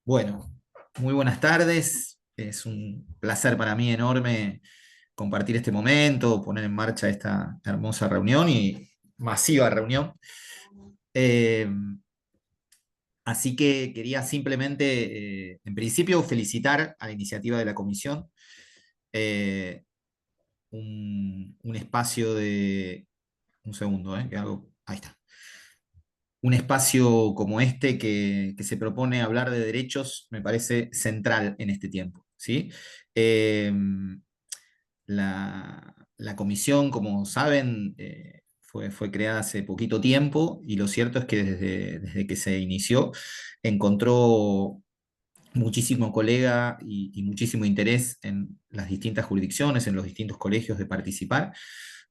Bueno, muy buenas tardes. Es un placer para mí enorme compartir este momento, poner en marcha esta hermosa reunión y masiva reunión. Eh, Así que quería simplemente, en principio, felicitar a la iniciativa de la comisión, eh, un espacio de... Un segundo, que hago... Ahí está. Un espacio como este que se propone hablar de derechos me parece central en este tiempo, ¿sí? Eh, la comisión, como saben, fue creada hace poquito tiempo y lo cierto es que desde que se inició encontró muchísimo colega y muchísimo interés en las distintas jurisdicciones, en los distintos colegios de participar,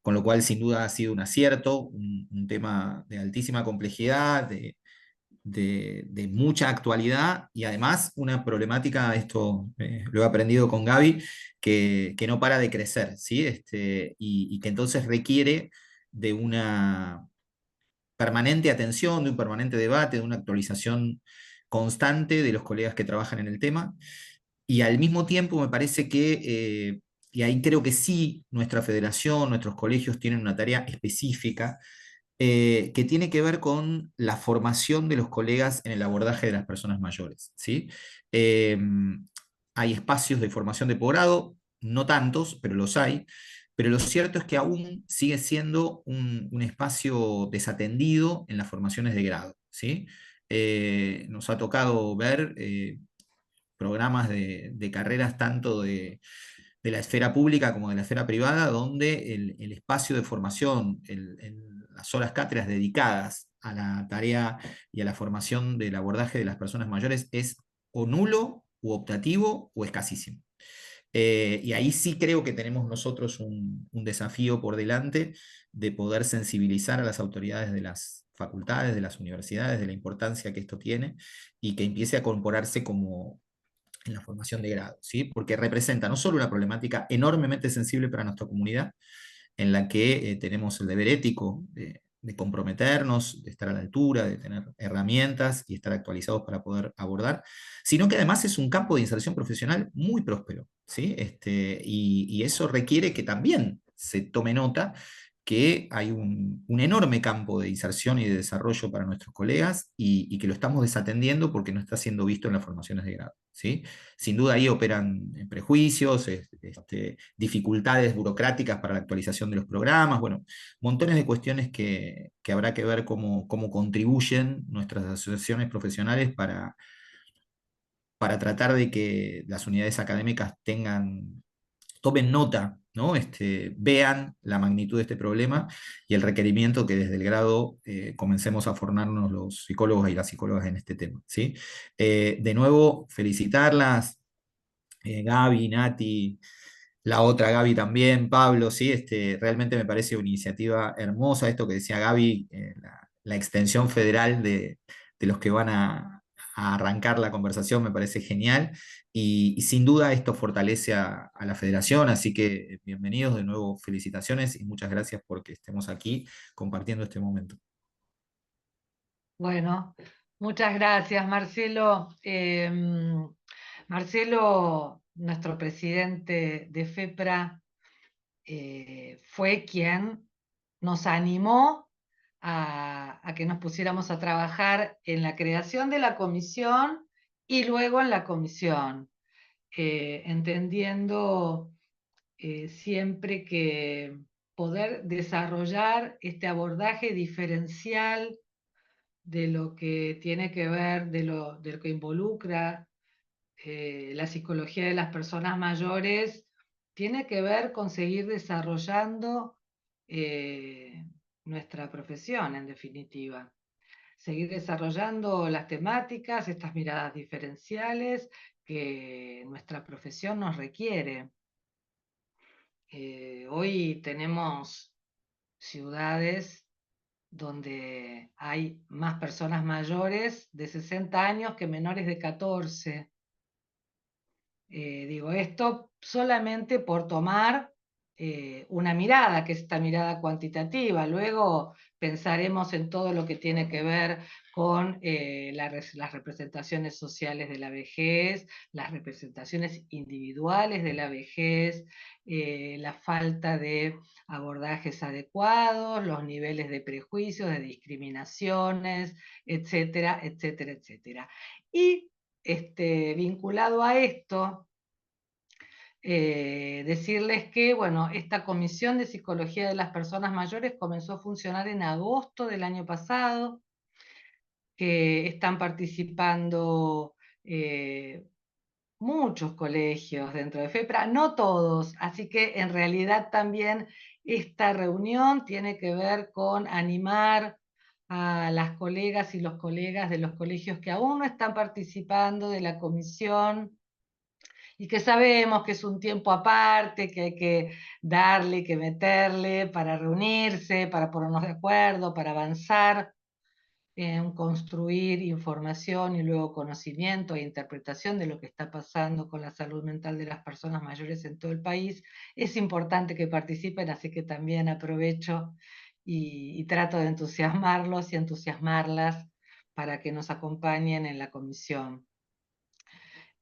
con lo cual sin duda ha sido un acierto, un tema de altísima complejidad, de mucha actualidad y además una problemática, esto lo he aprendido con Gaby, que no para de crecer, ¿sí? Y que entonces requiere de una permanente atención, de un permanente debate, de una actualización constante de los colegas que trabajan en el tema. Y al mismo tiempo me parece que, y ahí creo que sí, nuestra federación, nuestros colegios tienen una tarea específica que tiene que ver con la formación de los colegas en el abordaje de las personas mayores, ¿sí? Eh, Hay espacios de formación de posgrado, no tantos, pero los hay, pero lo cierto es que aún sigue siendo un espacio desatendido en las formaciones de grado, ¿sí? Nos ha tocado ver programas de carreras tanto de la esfera pública como de la esfera privada, donde el espacio de formación, las horas cátedras dedicadas a la tarea y a la formación del abordaje de las personas mayores es o nulo, u optativo, o escasísimo. Y ahí sí creo que tenemos nosotros un desafío por delante de poder sensibilizar a las autoridades de las facultades, de las universidades, de la importancia que esto tiene y que empiece a incorporarse como en la formación de grado, ¿sí? Porque representa no solo una problemática enormemente sensible para nuestra comunidad, en la que tenemos el deber ético de comprometernos, de estar a la altura, de tener herramientas y estar actualizados para poder abordar, sino que además es un campo de inserción profesional muy próspero, ¿sí? Y eso requiere que también se tome nota que hay un enorme campo de inserción y de desarrollo para nuestros colegas y que lo estamos desatendiendo porque no está siendo visto en las formaciones de grado, ¿sí? Sin duda ahí operan prejuicios, dificultades burocráticas para la actualización de los programas, bueno, montones de cuestiones que habrá que ver cómo contribuyen nuestras asociaciones profesionales para tratar de que las unidades académicas tomen nota, ¿no? Vean la magnitud de este problema y el requerimiento que desde el grado comencemos a formarnos los psicólogos y las psicólogas en este tema, ¿sí? De nuevo, felicitarlas, Gaby, Nati, la otra Gaby también, Pablo, ¿sí? Realmente me parece una iniciativa hermosa, esto que decía Gaby, la extensión federal de los que van a arrancar la conversación me parece genial y sin duda esto fortalece a la federación, así que bienvenidos de nuevo, felicitaciones y muchas gracias porque estemos aquí compartiendo este momento. Bueno, muchas gracias, Marcelo. Marcelo, nuestro presidente de FEPRA, fue quien nos animó a que nos pusiéramos a trabajar en la creación de la comisión y luego en la comisión, entendiendo siempre que poder desarrollar este abordaje diferencial de lo que tiene que ver, de lo que involucra la psicología de las personas mayores, tiene que ver con seguir desarrollando nuestra profesión, en definitiva. Seguir desarrollando las temáticas, estas miradas diferenciales que nuestra profesión nos requiere. Hoy tenemos ciudades donde hay más personas mayores de 60 años que menores de 14. Digo esto solamente por tomar una mirada, que es esta mirada cuantitativa. Luego pensaremos en todo lo que tiene que ver con las representaciones sociales de la vejez, las representaciones individuales de la vejez, la falta de abordajes adecuados, los niveles de prejuicios, de discriminaciones, etcétera, etcétera, etcétera. Y vinculado a esto, decirles que, bueno, esta Comisión de Psicología de las Personas Mayores comenzó a funcionar en agosto del año pasado, que están participando muchos colegios dentro de FEPRA, no todos, así que en realidad también esta reunión tiene que ver con animar a las colegas y los colegas de los colegios que aún no están participando de la comisión y que sabemos que es un tiempo aparte, que hay que darle, que meterle para reunirse, para ponernos de acuerdo, para avanzar en construir información y luego conocimiento e interpretación de lo que está pasando con la salud mental de las personas mayores en todo el país. Es importante que participen, así que también aprovecho y trato de entusiasmarlos y entusiasmarlas para que nos acompañen en la comisión.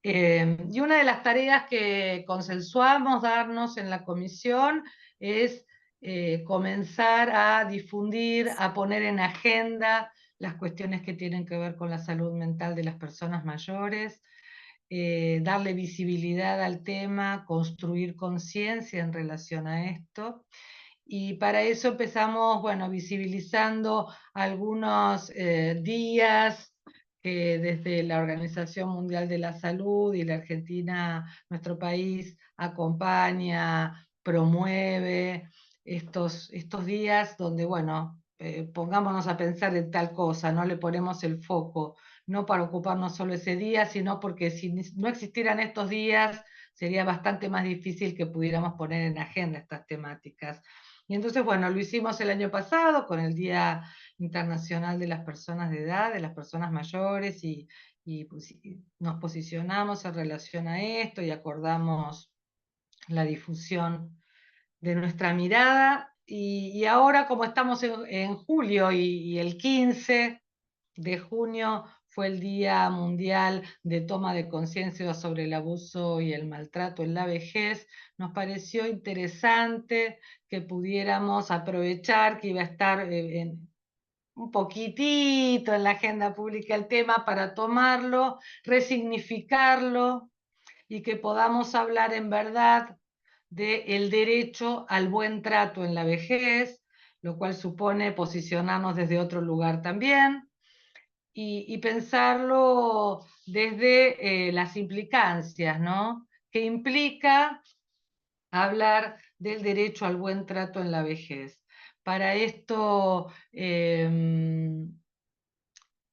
Y una de las tareas que consensuamos darnos en la comisión es comenzar a difundir, a poner en agenda las cuestiones que tienen que ver con la salud mental de las personas mayores, darle visibilidad al tema, construir conciencia en relación a esto. Y para eso empezamos, bueno, visibilizando algunos días que desde la Organización Mundial de la Salud y la Argentina, nuestro país, acompaña, promueve estos días donde, bueno, pongámonos a pensar en tal cosa, no le ponemos el foco, no para ocuparnos solo ese día, sino porque si no existieran estos días, sería bastante más difícil que pudiéramos poner en agenda estas temáticas. Y entonces, bueno, lo hicimos el año pasado con el Día Internacional de las Personas de Edad, de las personas mayores, y nos posicionamos en relación a esto y acordamos la difusión de nuestra mirada. Y ahora, como estamos en julio y el 15 de junio fue el Día Mundial de Toma de Conciencia sobre el abuso y el maltrato en la vejez, nos pareció interesante que pudiéramos aprovechar que iba a estar un poquitito en la agenda pública el tema para tomarlo, resignificarlo y que podamos hablar en verdad del derecho al buen trato en la vejez, lo cual supone posicionarnos desde otro lugar también, y pensarlo desde las implicancias, ¿no? Que implica hablar del derecho al buen trato en la vejez. Para esto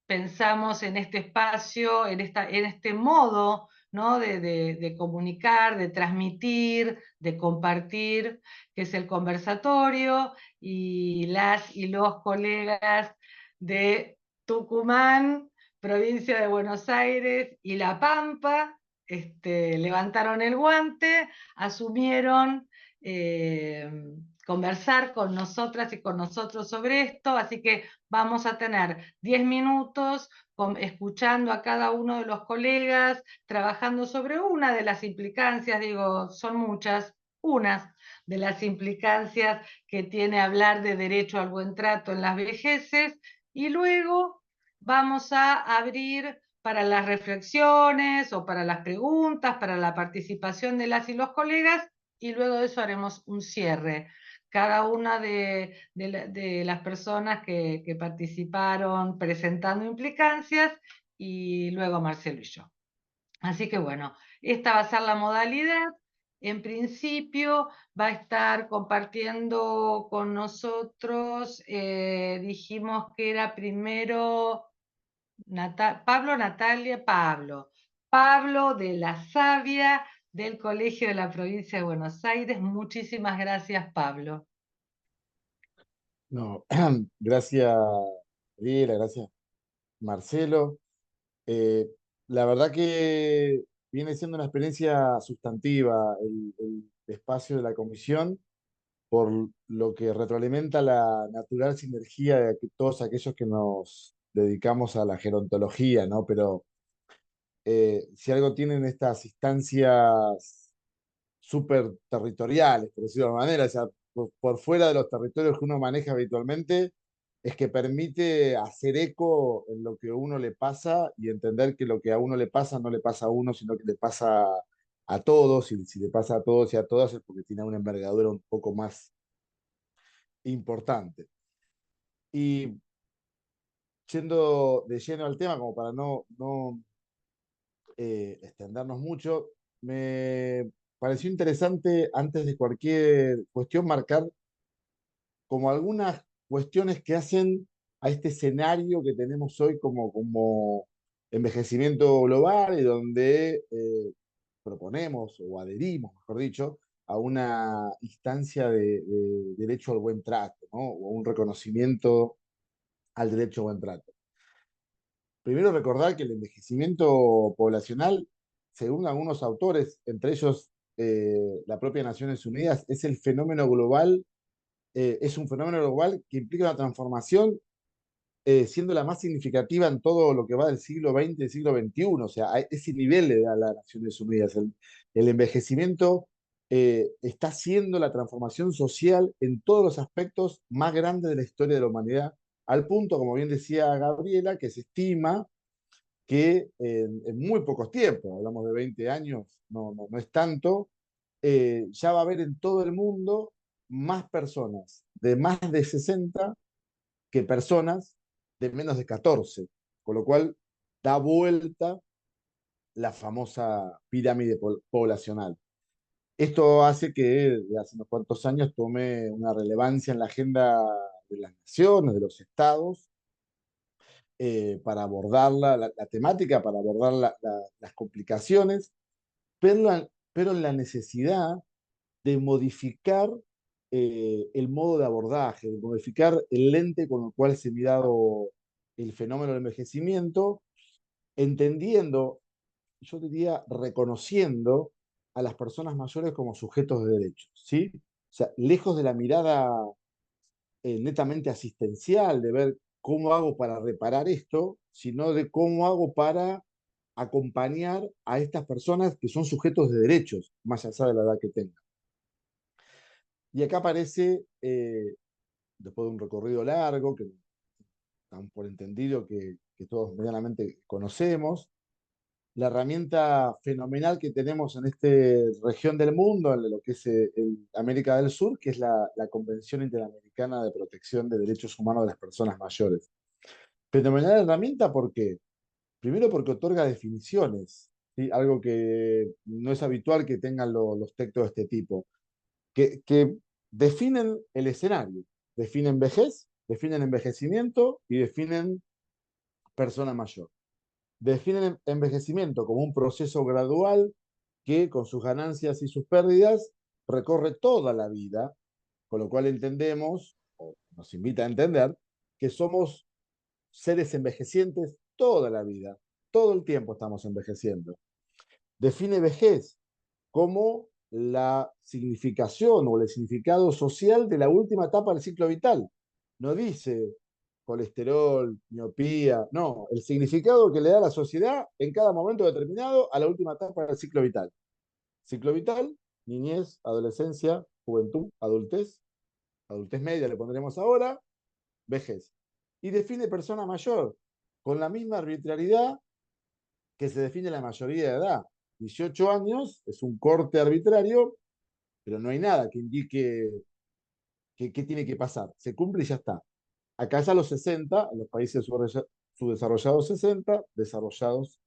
pensamos en este espacio, en este modo, ¿no? de comunicar, de transmitir, de compartir, que es el conversatorio, y las y los colegas de Tucumán, provincia de Buenos Aires y La Pampa, levantaron el guante, asumieron conversar con nosotras y con nosotros sobre esto, así que vamos a tener 10 minutos escuchando a cada uno de los colegas, trabajando sobre una de las implicancias, digo, son muchas, unas de las implicancias que tiene hablar de derecho al buen trato en las vejeces, y luego vamos a abrir para las reflexiones o para las preguntas, para la participación de las y los colegas, y luego de eso haremos un cierre. Cada una de las personas que participaron presentando implicancias, y luego Marcelo y yo. Así que bueno, esta va a ser la modalidad. En principio va a estar compartiendo con nosotros, dijimos que era primero Pablo, Natalia, Pablo de la Savia, del Colegio de la Provincia de Buenos Aires. Muchísimas gracias, Pablo. No, gracias, Dila, gracias, Marcelo. Eh, la verdad que viene siendo una experiencia sustantiva el espacio de la comisión. por lo que retroalimenta la natural sinergia de todos aquellos que nos dedicamos a la gerontología, ¿no? Pero si algo tienen estas instancias súper territoriales, por decirlo de alguna manera, o sea, por fuera de los territorios que uno maneja habitualmente, es que permite hacer eco en lo que a uno le pasa y entender que lo que a uno le pasa no le pasa a uno, sino que le pasa a todos, y si le pasa a todos y a todas es porque tiene una envergadura un poco más importante. Y yendo de lleno al tema, como para no extendernos mucho, me pareció interesante, antes de cualquier cuestión, marcar como algunas cuestiones que hacen a este escenario que tenemos hoy como envejecimiento global y donde proponemos o adherimos, mejor dicho, a una instancia de derecho al buen trato, ¿no? O a un reconocimiento al derecho al buen trato. Primero recordar que el envejecimiento poblacional, según algunos autores, entre ellos la propia Naciones Unidas, es el fenómeno global, es un fenómeno global que implica una transformación siendo la más significativa en todo lo que va del siglo XX y del siglo XXI. O sea, a ese nivel le da las Naciones Unidas. El envejecimiento está haciendo la transformación social en todos los aspectos más grandes de la historia de la humanidad, al punto, como bien decía Gabriela, que se estima que en muy pocos tiempos, hablamos de 20 años, no es tanto, ya va a haber en todo el mundo más personas de más de 60 que personas de menos de 14, con lo cual da vuelta la famosa pirámide poblacional. Esto hace que de hace unos cuantos años tome una relevancia en la agenda de las naciones, de los estados, para abordar la temática, para abordar las complicaciones, pero la necesidad de modificar el modo de abordaje, de modificar el lente con el cual se ha mirado el fenómeno del envejecimiento, entendiendo, yo diría, reconociendo a las personas mayores como sujetos de derechos, ¿sí? O sea, lejos de la mirada netamente asistencial, de ver cómo hago para reparar esto, sino de cómo hago para acompañar a estas personas que son sujetos de derechos, más allá de la edad que tengan. Y acá aparece, después de un recorrido largo, que estamos por entendido que todos medianamente conocemos, la herramienta fenomenal que tenemos en esta región del mundo, en lo que es América del Sur, que es la Convención Interamericana de Protección de Derechos Humanos de las Personas Mayores. Fenomenal herramienta, ¿por qué? Primero porque otorga definiciones, ¿sí? Algo que no es habitual que tengan los textos de este tipo, que definen el escenario, definen vejez, definen envejecimiento y definen persona mayor. Definen envejecimiento como un proceso gradual que con sus ganancias y sus pérdidas recorre toda la vida, con lo cual entendemos, o nos invita a entender, que somos seres envejecientes toda la vida, todo el tiempo estamos envejeciendo. Define vejez como la significación o el significado social de la última etapa del ciclo vital. No dice colesterol, miopía, no, el significado que le da la sociedad en cada momento determinado a la última etapa del ciclo vital. Ciclo vital, niñez, adolescencia, juventud, adultez, adultez media le pondremos ahora, vejez. Y define persona mayor con la misma arbitrariedad que se define la mayoría de edad. 18 años es un corte arbitrario, pero no hay nada que indique qué tiene que pasar. Se cumple y ya está. Acá ya los 60, en los países subdesarrollados 60, desarrollados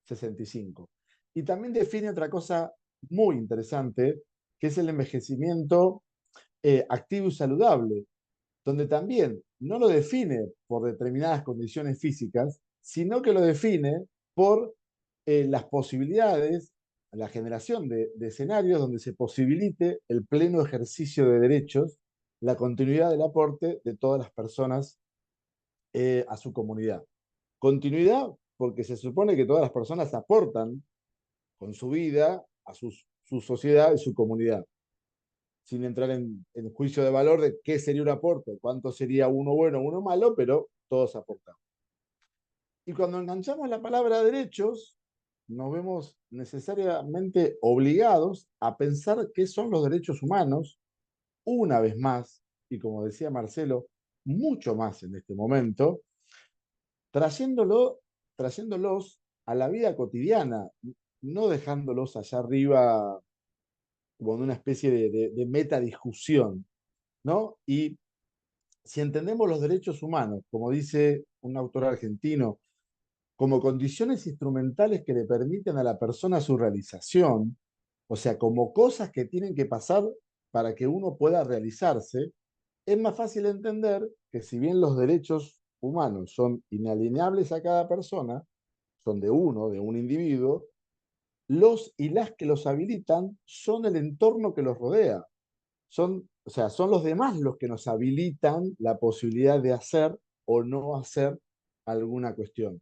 65. Y también define otra cosa muy interesante, que es el envejecimiento activo y saludable, donde también no lo define por determinadas condiciones físicas, sino que lo define por las posibilidades, la generación de escenarios donde se posibilite el pleno ejercicio de derechos, la continuidad del aporte de todas las personas a su comunidad. Continuidad porque se supone que todas las personas aportan con su vida a su sociedad y su comunidad. sin entrar en juicio de valor de qué sería un aporte, cuánto sería uno bueno, uno malo, pero todos aportamos. Y cuando enganchamos la palabra derechos, nos vemos necesariamente obligados a pensar qué son los derechos humanos, una vez más, y como decía Marcelo, mucho más en este momento, trayéndolos a la vida cotidiana, no dejándolos allá arriba como en una especie de metadiscusión, ¿no? Y si entendemos los derechos humanos, como dice un autor argentino, como condiciones instrumentales que le permiten a la persona su realización, o sea, como cosas que tienen que pasar para que uno pueda realizarse, es más fácil entender que si bien los derechos humanos son inalienables a cada persona, son de uno, de un individuo, los y las que los habilitan son el entorno que los rodea. O sea, son los demás los que nos habilitan la posibilidad de hacer o no hacer alguna cuestión.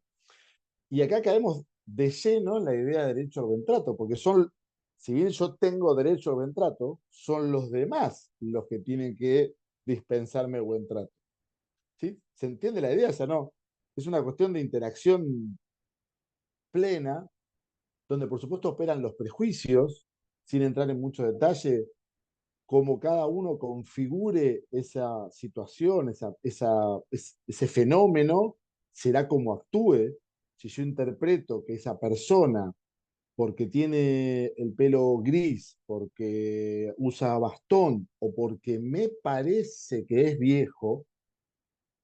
Y acá caemos de lleno en la idea de derecho al buen trato, porque si bien yo tengo derecho al buen trato, son los demás los que tienen que dispensarme buen trato. ¿Sí? ¿Se entiende la idea? O sea, no, es una cuestión de interacción plena, donde por supuesto operan los prejuicios, sin entrar en mucho detalle, cómo cada uno configure esa situación, ese fenómeno, será como actúe. Si yo interpreto que esa persona, porque tiene el pelo gris, porque usa bastón o porque me parece que es viejo,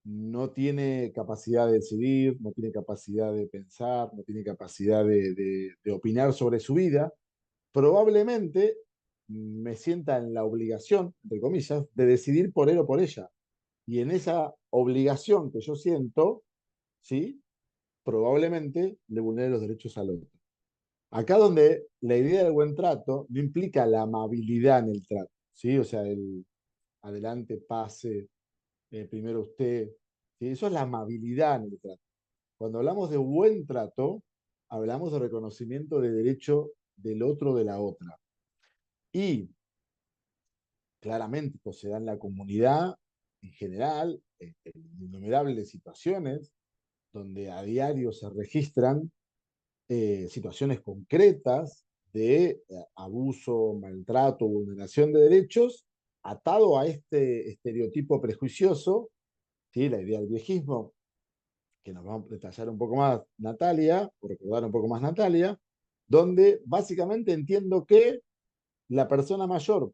no tiene capacidad de decidir, no tiene capacidad de pensar, no tiene capacidad de opinar sobre su vida, probablemente me sienta en la obligación, entre comillas, de decidir por él o por ella. Y en esa obligación que yo siento, ¿sí? Probablemente le vulnere los derechos al otro. Acá donde la idea del buen trato no implica la amabilidad en el trato, ¿sí? O sea, el adelante, pase, primero usted, ¿sí? Eso es la amabilidad en el trato. Cuando hablamos de buen trato, hablamos de reconocimiento de derecho del otro de la otra. Y claramente esto se da en la comunidad en general, en innumerables situaciones donde a diario se registran situaciones concretas de abuso, maltrato, vulneración de derechos, atado a este estereotipo prejuicioso, ¿sí? La idea del viejismo, que nos va a detallar un poco más Natalia, o recordar un poco más Natalia, donde básicamente entiendo que la persona mayor,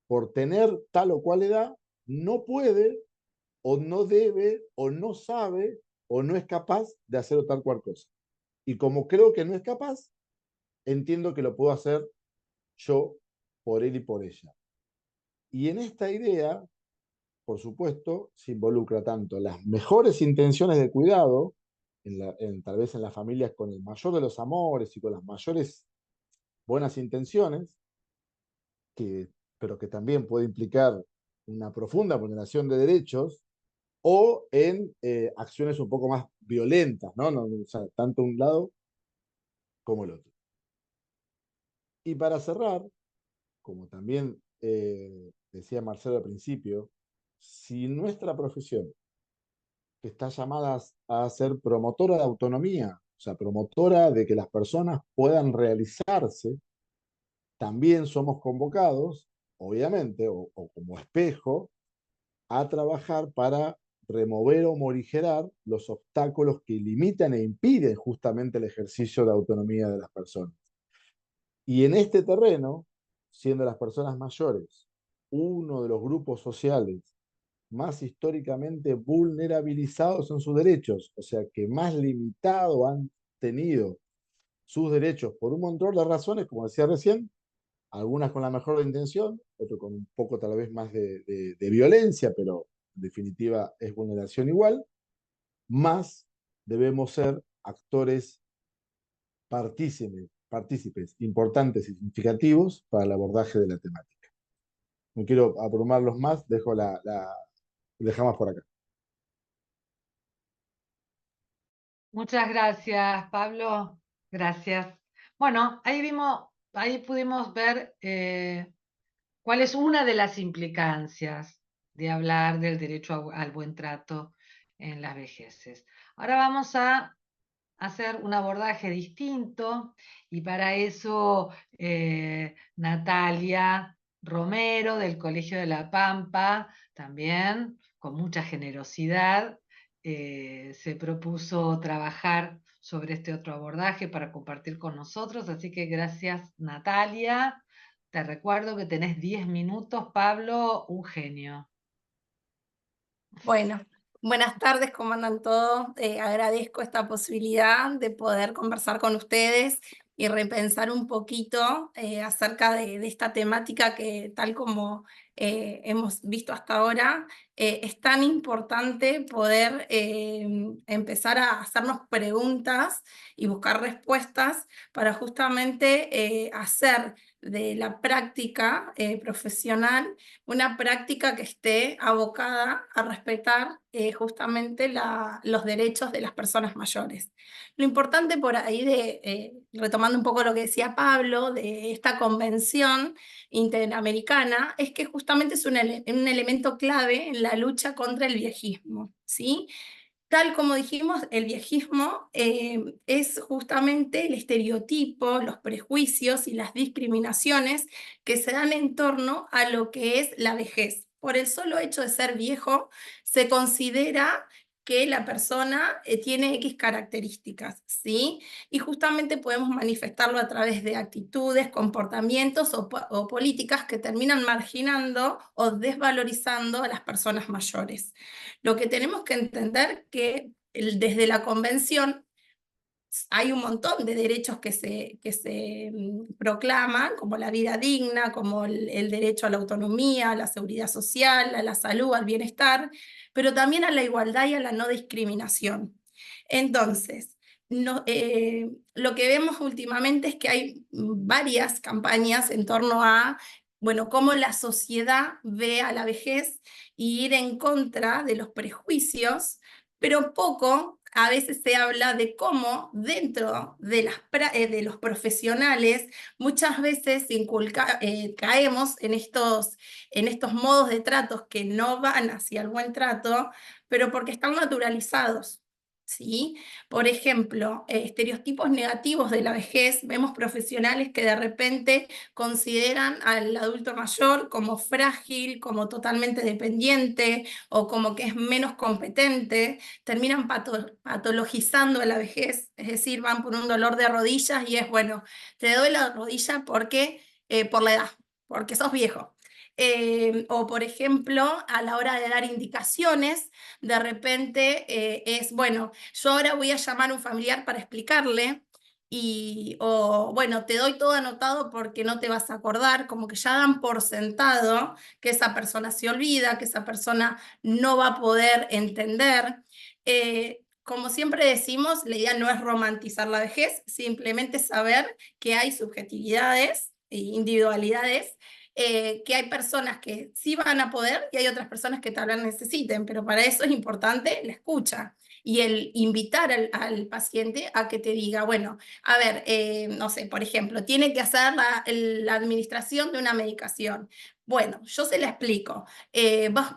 por tener tal o cual edad, no puede o no debe o no sabe o no es capaz de hacer o tal cual cosa. Y como creo que no es capaz, entiendo que lo puedo hacer yo por él y por ella. Y en esta idea, por supuesto, se involucra tanto las mejores intenciones de cuidado, tal vez en las familias con el mayor de los amores y con las mayores buenas intenciones, que, pero que también puede implicar una profunda vulneración de derechos, o en acciones un poco más violentas, ¿no? O sea, tanto un lado como el otro. Y para cerrar, como también decía Marcelo al principio, si nuestra profesión está llamada a ser promotora de autonomía, o sea, promotora de que las personas puedan realizarse, también somos convocados, obviamente, o como espejo, a trabajar para remover o morigerar los obstáculos que limitan e impiden justamente el ejercicio de autonomía de las personas. Y en este terreno, siendo las personas mayores uno de los grupos sociales más históricamente vulnerabilizados en sus derechos, o sea, que más limitado han tenido sus derechos por un montón de razones, como decía recién, algunas con la mejor intención, otras con un poco tal vez más de violencia, pero en definitiva es vulneración igual, más debemos ser actores partícipes importantes y significativos para el abordaje de la temática. No quiero abrumarlos más, dejamos por acá. Muchas gracias, Pablo. Gracias. Bueno, ahí pudimos ver ¿Cuál es una de las implicancias de hablar del derecho al buen trato en las vejeces? Ahora vamos a hacer un abordaje distinto y para eso Natalia Romero del Colegio de La Pampa, también con mucha generosidad, se propuso trabajar sobre este otro abordaje para compartir con nosotros, así que gracias Natalia. Te recuerdo que tenés 10 minutos, Pablo, un genio. Bueno, buenas tardes, ¿cómo andan todos? Agradezco esta posibilidad de poder conversar con ustedes y repensar un poquito acerca de esta temática que, tal como hemos visto hasta ahora, es tan importante poder empezar a hacernos preguntas y buscar respuestas para justamente hacer de la práctica profesional una práctica que esté abocada a respetar justamente los derechos de las personas mayores. Lo importante por ahí, retomando un poco lo que decía Pablo, de esta convención interamericana, es que justamente es un elemento clave en la lucha contra el viejismo, ¿sí? Tal como dijimos, el viejismo es justamente el estereotipo, los prejuicios y las discriminaciones que se dan en torno a lo que es la vejez. Por el solo hecho de ser viejo, se considera que la persona tiene X características, ¿sí? Y justamente podemos manifestarlo a través de actitudes, comportamientos o políticas que terminan marginando o desvalorizando a las personas mayores. Lo que tenemos que entender que desde la convención hay un montón de derechos que se proclaman, como la vida digna, como el derecho a la autonomía, a la seguridad social, a la salud, al bienestar, pero también a la igualdad y a la no discriminación. Entonces, lo que vemos últimamente es que hay varias campañas en torno a, bueno, cómo la sociedad ve a la vejez y ir en contra de los prejuicios, pero poco a veces se habla de cómo dentro de los profesionales muchas veces caemos en estos modos de tratos que no van hacia el buen trato, pero porque están naturalizados. ¿Sí? Por ejemplo, estereotipos negativos de la vejez, vemos profesionales que de repente consideran al adulto mayor como frágil, como totalmente dependiente o como que es menos competente, terminan patologizando a la vejez, es decir, van por un dolor de rodillas y es, bueno, te doy la rodilla porque, por la edad, porque sos viejo. O por ejemplo, a la hora de dar indicaciones, de repente es, bueno, yo ahora voy a llamar a un familiar para explicarle, o bueno, te doy todo anotado porque no te vas a acordar, como que ya dan por sentado que esa persona se olvida, que esa persona no va a poder entender. Como siempre decimos, la idea no es romantizar la vejez, simplemente saber que hay subjetividades e individualidades, que hay personas que sí van a poder y hay otras personas que tal vez necesiten, pero para eso es importante la escucha y el invitar al paciente a que te diga, bueno, a ver, no sé, por ejemplo, tiene que hacer la administración de una medicación. Bueno, yo se la explico.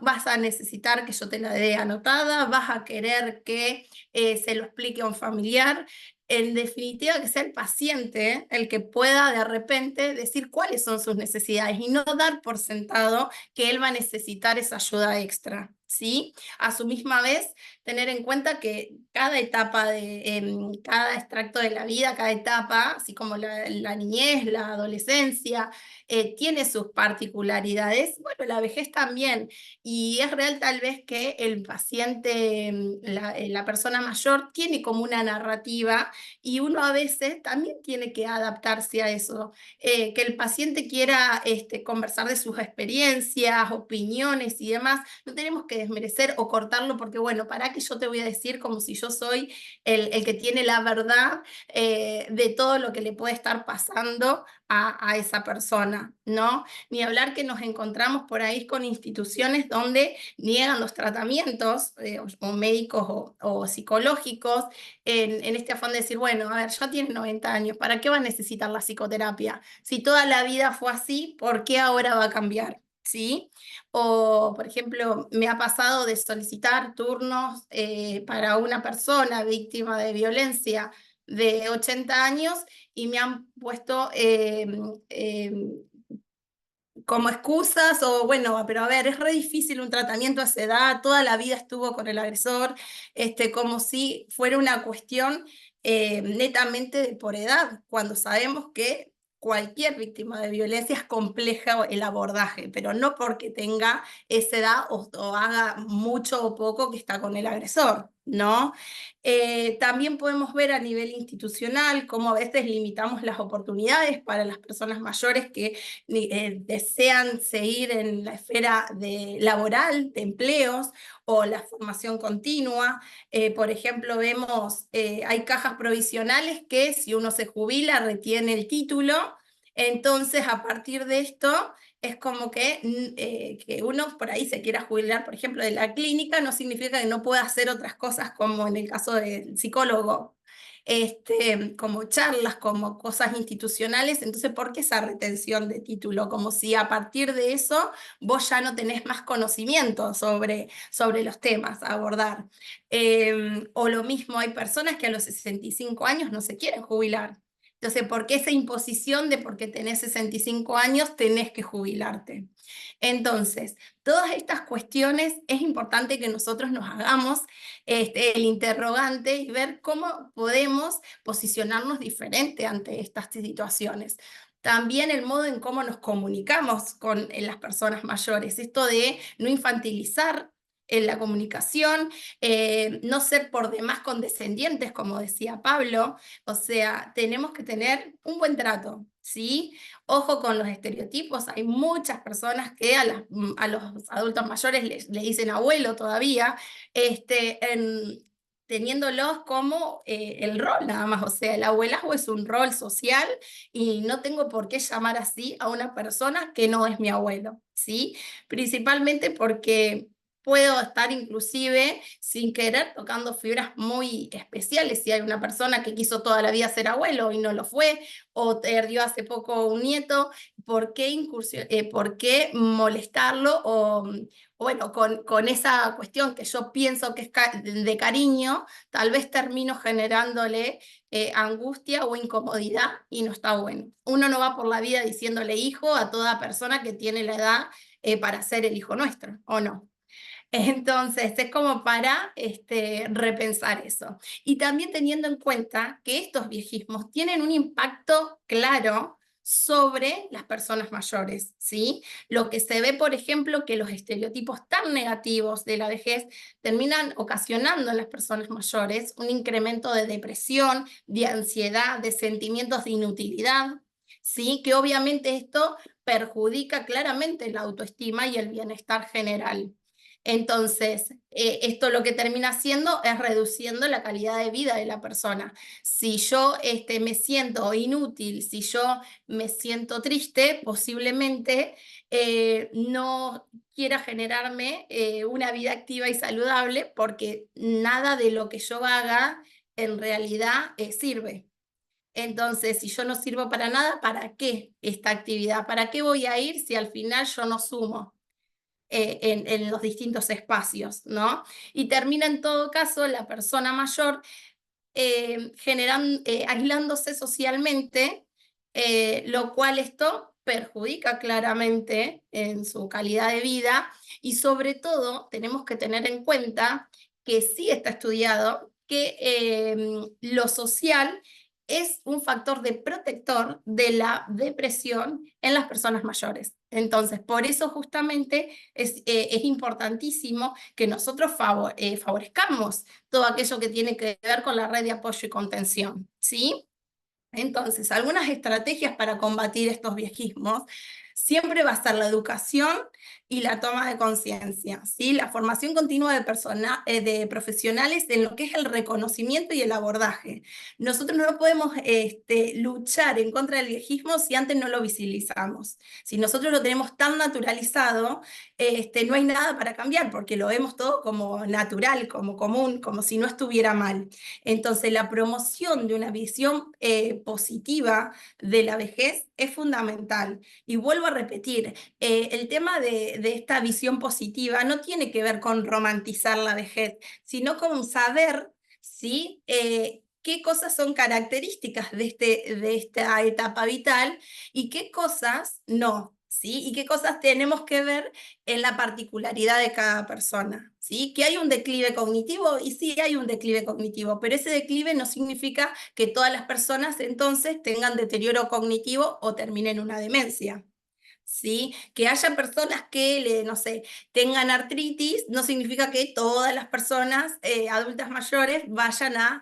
Vas a necesitar que yo te la dé anotada, vas a querer que se lo explique a un familiar. En definitiva, que sea el paciente el que pueda de repente decir cuáles son sus necesidades y no dar por sentado que él va a necesitar esa ayuda extra, ¿sí? A su misma vez, tener en cuenta que cada etapa cada extracto de la vida, cada etapa, así como la niñez, la adolescencia, tiene sus particularidades. Bueno, la vejez también. Y es real tal vez que el paciente, la persona mayor, tiene como una narrativa y uno a veces también tiene que adaptarse a eso. Que el paciente quiera conversar de sus experiencias, opiniones y demás, no tenemos que desmerecer o cortarlo porque, bueno, ¿para qué yo te voy a decir como si yo soy el que tiene la verdad de todo lo que le puede estar pasando a esa persona, ¿no? Ni hablar que nos encontramos por ahí con instituciones donde niegan los tratamientos o médicos o psicológicos en este afán de decir, bueno, a ver, ya tiene 90 años, ¿para qué va a necesitar la psicoterapia? Si toda la vida fue así, ¿por qué ahora va a cambiar? ¿Sí? O, por ejemplo, me ha pasado de solicitar turnos para una persona víctima de violencia de 80 años y me han puesto como excusas o bueno, pero a ver, es re difícil un tratamiento a esa edad, toda la vida estuvo con el agresor, como si fuera una cuestión netamente por edad, cuando sabemos que cualquier víctima de violencia es compleja el abordaje, pero no porque tenga esa edad o haga mucho o poco que está con el agresor, ¿no? También podemos ver a nivel institucional cómo a veces limitamos las oportunidades para las personas mayores que desean seguir en la esfera laboral, de empleos o la formación continua. Por ejemplo, vemos, hay cajas provisionales que si uno se jubila retiene el título, entonces a partir de esto es como que uno por ahí se quiera jubilar, por ejemplo, de la clínica, no significa que no pueda hacer otras cosas como en el caso del psicólogo, como charlas, como cosas institucionales. Entonces, ¿por qué esa retención de título? Como si a partir de eso vos ya no tenés más conocimiento sobre los temas a abordar. O lo mismo, hay personas que a los 65 años no se quieren jubilar. Entonces, ¿por qué esa imposición de porque tenés 65 años tenés que jubilarte? Entonces, todas estas cuestiones es importante que nosotros nos hagamos el interrogante y ver cómo podemos posicionarnos diferente ante estas situaciones. También el modo en cómo nos comunicamos con las personas mayores, esto de no infantilizar en la comunicación, no ser por demás condescendientes, como decía Pablo, o sea, tenemos que tener un buen trato, ¿sí? Ojo con los estereotipos, hay muchas personas que a los adultos mayores le dicen abuelo todavía, teniéndolos como el rol nada más, o sea, el abuelazgo es un rol social y no tengo por qué llamar así a una persona que no es mi abuelo, ¿sí? Principalmente porque puedo estar inclusive sin querer tocando fibras muy especiales. Si hay una persona que quiso toda la vida ser abuelo y no lo fue, o perdió hace poco un nieto, ¿por qué molestarlo? O bueno, con esa cuestión que yo pienso que es de cariño, tal vez termino generándole angustia o incomodidad y no está bueno. Uno no va por la vida diciéndole hijo a toda persona que tiene la edad para ser el hijo nuestro, ¿o no? Entonces, es como para repensar eso. Y también teniendo en cuenta que estos viejismos tienen un impacto claro sobre las personas mayores, ¿sí? Lo que se ve, por ejemplo, que los estereotipos tan negativos de la vejez terminan ocasionando en las personas mayores un incremento de depresión, de ansiedad, de sentimientos de inutilidad, ¿sí? Que obviamente esto perjudica claramente la autoestima y el bienestar general. Entonces, esto lo que termina haciendo es reduciendo la calidad de vida de la persona. Si yo me siento inútil, si yo me siento triste, posiblemente no quiera generarme una vida activa y saludable porque nada de lo que yo haga en realidad sirve. Entonces, si yo no sirvo para nada, ¿para qué esta actividad? ¿Para qué voy a ir si al final yo no sumo? En los distintos espacios, ¿no? Y termina en todo caso la persona mayor aislándose socialmente, lo cual esto perjudica claramente en su calidad de vida y sobre todo tenemos que tener en cuenta que sí está estudiado que lo social es un factor de protector de la depresión en las personas mayores. Entonces, por eso justamente es importantísimo que nosotros favorezcamos todo aquello que tiene que ver con la red de apoyo y contención, ¿sí? Entonces, algunas estrategias para combatir estos viejismos siempre va a ser la educación y la toma de conciencia, ¿sí? La formación continua de profesionales en lo que es el reconocimiento y el abordaje. Nosotros no podemos luchar en contra del viejismo si antes no lo visibilizamos. Si nosotros lo tenemos tan naturalizado, no hay nada para cambiar, porque lo vemos todo como natural, como común, como si no estuviera mal. Entonces, la promoción de una visión positiva de la vejez es fundamental. Y vuelvo a repetir, el tema de esta visión positiva no tiene que ver con romantizar la vejez, sino con saber, ¿sí? Qué cosas son características de esta etapa vital y qué cosas no, ¿sí? Y qué cosas tenemos que ver en la particularidad de cada persona, ¿sí? Que hay un declive cognitivo, y sí hay un declive cognitivo, pero ese declive no significa que todas las personas entonces tengan deterioro cognitivo o terminen una demencia. ¿Sí? Que haya personas que, no sé, tengan artritis, no significa que todas las personas adultas mayores vayan a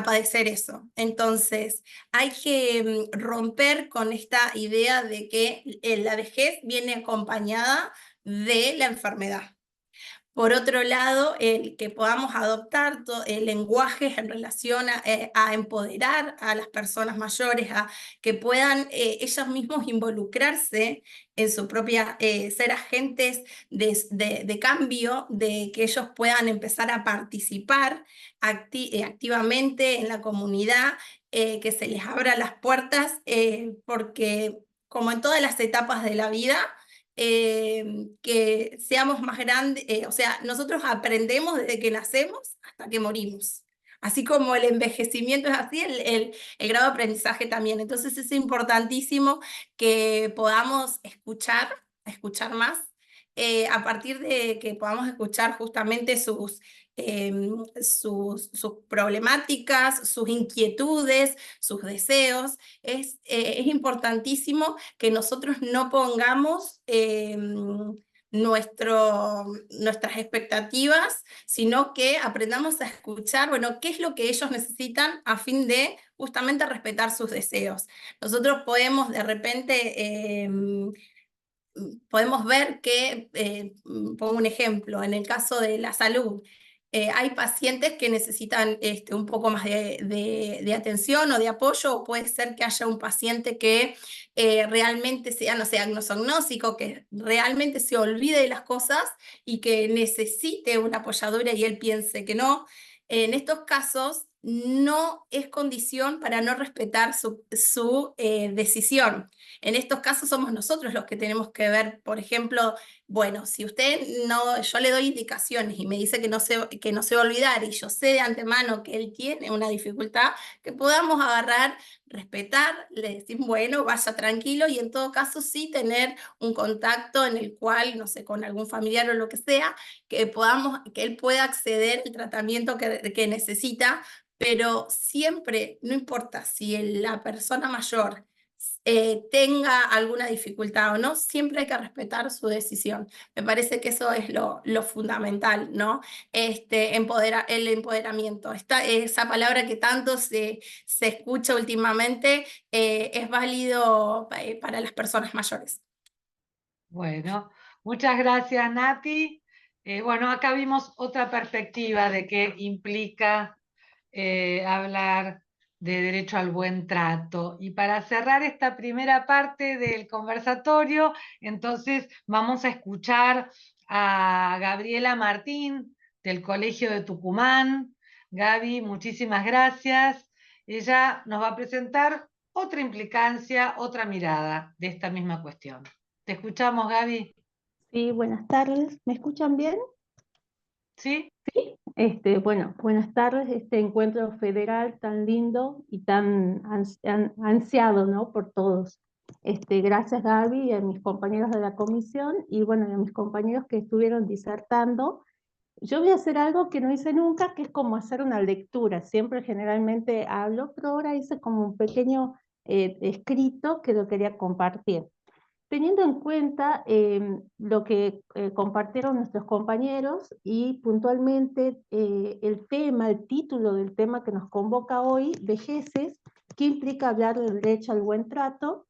padecer eso. Entonces, hay que romper con esta idea de que la vejez viene acompañada de la enfermedad. Por otro lado, el que podamos adoptar el lenguaje en relación a empoderar a las personas mayores, a que puedan ellos mismos involucrarse en su propia, ser agentes de cambio, de que ellos puedan empezar a participar activamente en la comunidad, que se les abra las puertas, porque como en todas las etapas de la vida, que seamos más grandes, o sea, nosotros aprendemos desde que nacemos hasta que morimos. Así como el envejecimiento es así, el grado de aprendizaje también. Entonces es importantísimo que podamos escuchar más, a partir de que podamos escuchar justamente sus problemáticas, sus inquietudes, sus deseos. Es importantísimo que nosotros no pongamos nuestras expectativas, sino que aprendamos a escuchar, bueno, qué es lo que ellos necesitan a fin de justamente respetar sus deseos. Nosotros podemos de repente podemos ver que, pongo un ejemplo, en el caso de la salud, hay pacientes que necesitan un poco más de atención o de apoyo, o puede ser que haya un paciente que realmente sea, no sé, agnosognóstico, que realmente se olvide de las cosas y que necesite una apoyadora y él piense que no. En estos casos no es condición para no respetar su decisión. En estos casos somos nosotros los que tenemos que ver, por ejemplo, bueno, si usted no, yo le doy indicaciones y me dice que no se va a olvidar y yo sé de antemano que él tiene una dificultad, que podamos agarrar, respetar, le decimos, bueno, vaya tranquilo, y en todo caso sí tener un contacto en el cual, no sé, con algún familiar o lo que sea, que él pueda acceder al tratamiento que necesita, pero siempre, no importa si la persona mayor tenga alguna dificultad o no, siempre hay que respetar su decisión. Me parece que eso es lo fundamental, ¿no? El empoderamiento. Esa palabra que tanto se escucha últimamente, es válido para las personas mayores. Bueno, muchas gracias, Nati. Bueno, acá vimos otra perspectiva de qué implica hablar de derecho al buen trato. Y para cerrar esta primera parte del conversatorio, entonces vamos a escuchar a Gabriela Martín del Colegio de Tucumán. Gaby, muchísimas gracias. Ella nos va a presentar otra implicancia, otra mirada de esta misma cuestión. Te escuchamos, Gaby. Sí, buenas tardes. ¿Me escuchan bien? ¿Sí? Bueno, buenas tardes. Este encuentro federal tan lindo y tan ansiado, ¿no? Por todos. Gracias, Gaby, y a mis compañeros de la comisión, y bueno, y a mis compañeros que estuvieron disertando. Yo voy a hacer algo que no hice nunca, que es como hacer una lectura. Siempre generalmente hablo, pero ahora hice como un pequeño escrito que lo quería compartir. Teniendo en cuenta lo que compartieron nuestros compañeros y puntualmente el título del tema que nos convoca hoy, vejeces, que implica hablar del derecho al buen trato,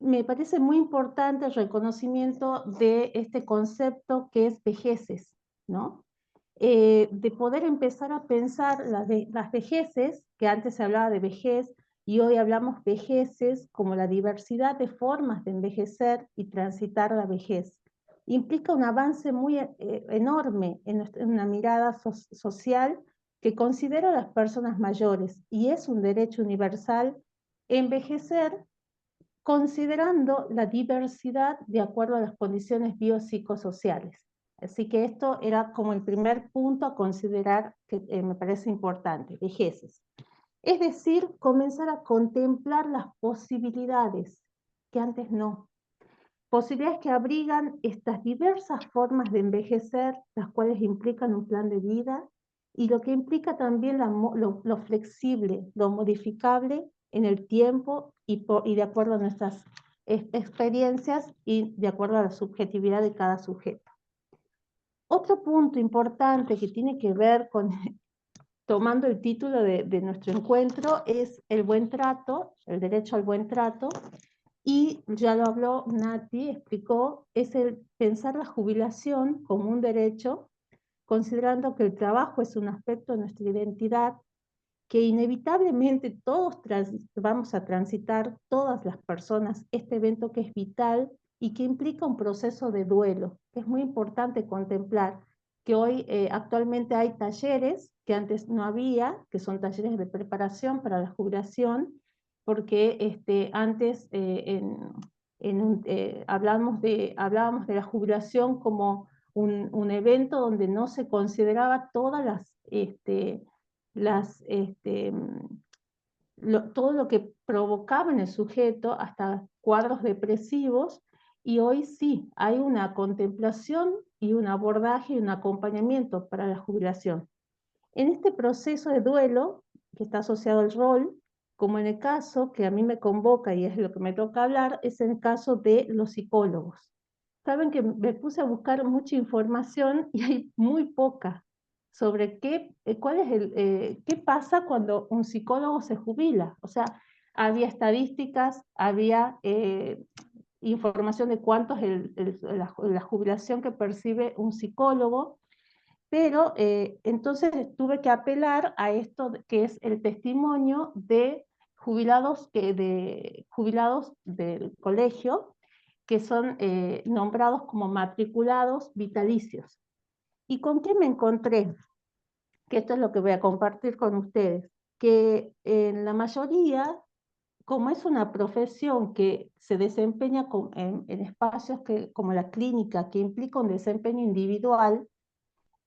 me parece muy importante el reconocimiento de este concepto que es vejeces, ¿no? De poder empezar a pensar las vejeces, que antes se hablaba de vejez, y hoy hablamos vejeces como la diversidad de formas de envejecer y transitar la vejez. Implica un avance muy enorme en una mirada social que considera a las personas mayores, y es un derecho universal envejecer considerando la diversidad de acuerdo a las condiciones biopsicosociales. Así que esto era como el primer punto a considerar que me parece importante, vejeces. Es decir, comenzar a contemplar las posibilidades que antes no. Posibilidades que abrigan estas diversas formas de envejecer, las cuales implican un plan de vida, y lo que implica también lo flexible, lo modificable en el tiempo y de acuerdo a nuestras experiencias y de acuerdo a la subjetividad de cada sujeto. Otro punto importante que tiene que ver con, tomando el título de nuestro encuentro, es el buen trato, el derecho al buen trato, y ya lo habló Nati, explicó, es el pensar la jubilación como un derecho, considerando que el trabajo es un aspecto de nuestra identidad, que inevitablemente todos vamos a transitar, todas las personas, este evento que es vital y que implica un proceso de duelo. Es muy importante contemplar que hoy actualmente hay talleres que antes no había, que son talleres de preparación para la jubilación, porque antes hablábamos de la jubilación como un evento donde no se consideraba todas todo lo que provocaba en el sujeto, hasta cuadros depresivos, y hoy sí, hay una contemplación y un abordaje y un acompañamiento para la jubilación. En este proceso de duelo, que está asociado al rol, como en el caso que a mí me convoca y es lo que me toca hablar, es en el caso de los psicólogos. Saben que me puse a buscar mucha información y hay muy poca sobre qué pasa cuando un psicólogo se jubila. O sea, había estadísticas, había información de cuánto es la jubilación que percibe un psicólogo, pero entonces tuve que apelar a esto que es el testimonio de jubilados del colegio, que son nombrados como matriculados vitalicios. ¿Y con qué me encontré? Que esto es lo que voy a compartir con ustedes, que en la mayoría, como es una profesión que se desempeña en espacios como la clínica, que implica un desempeño individual,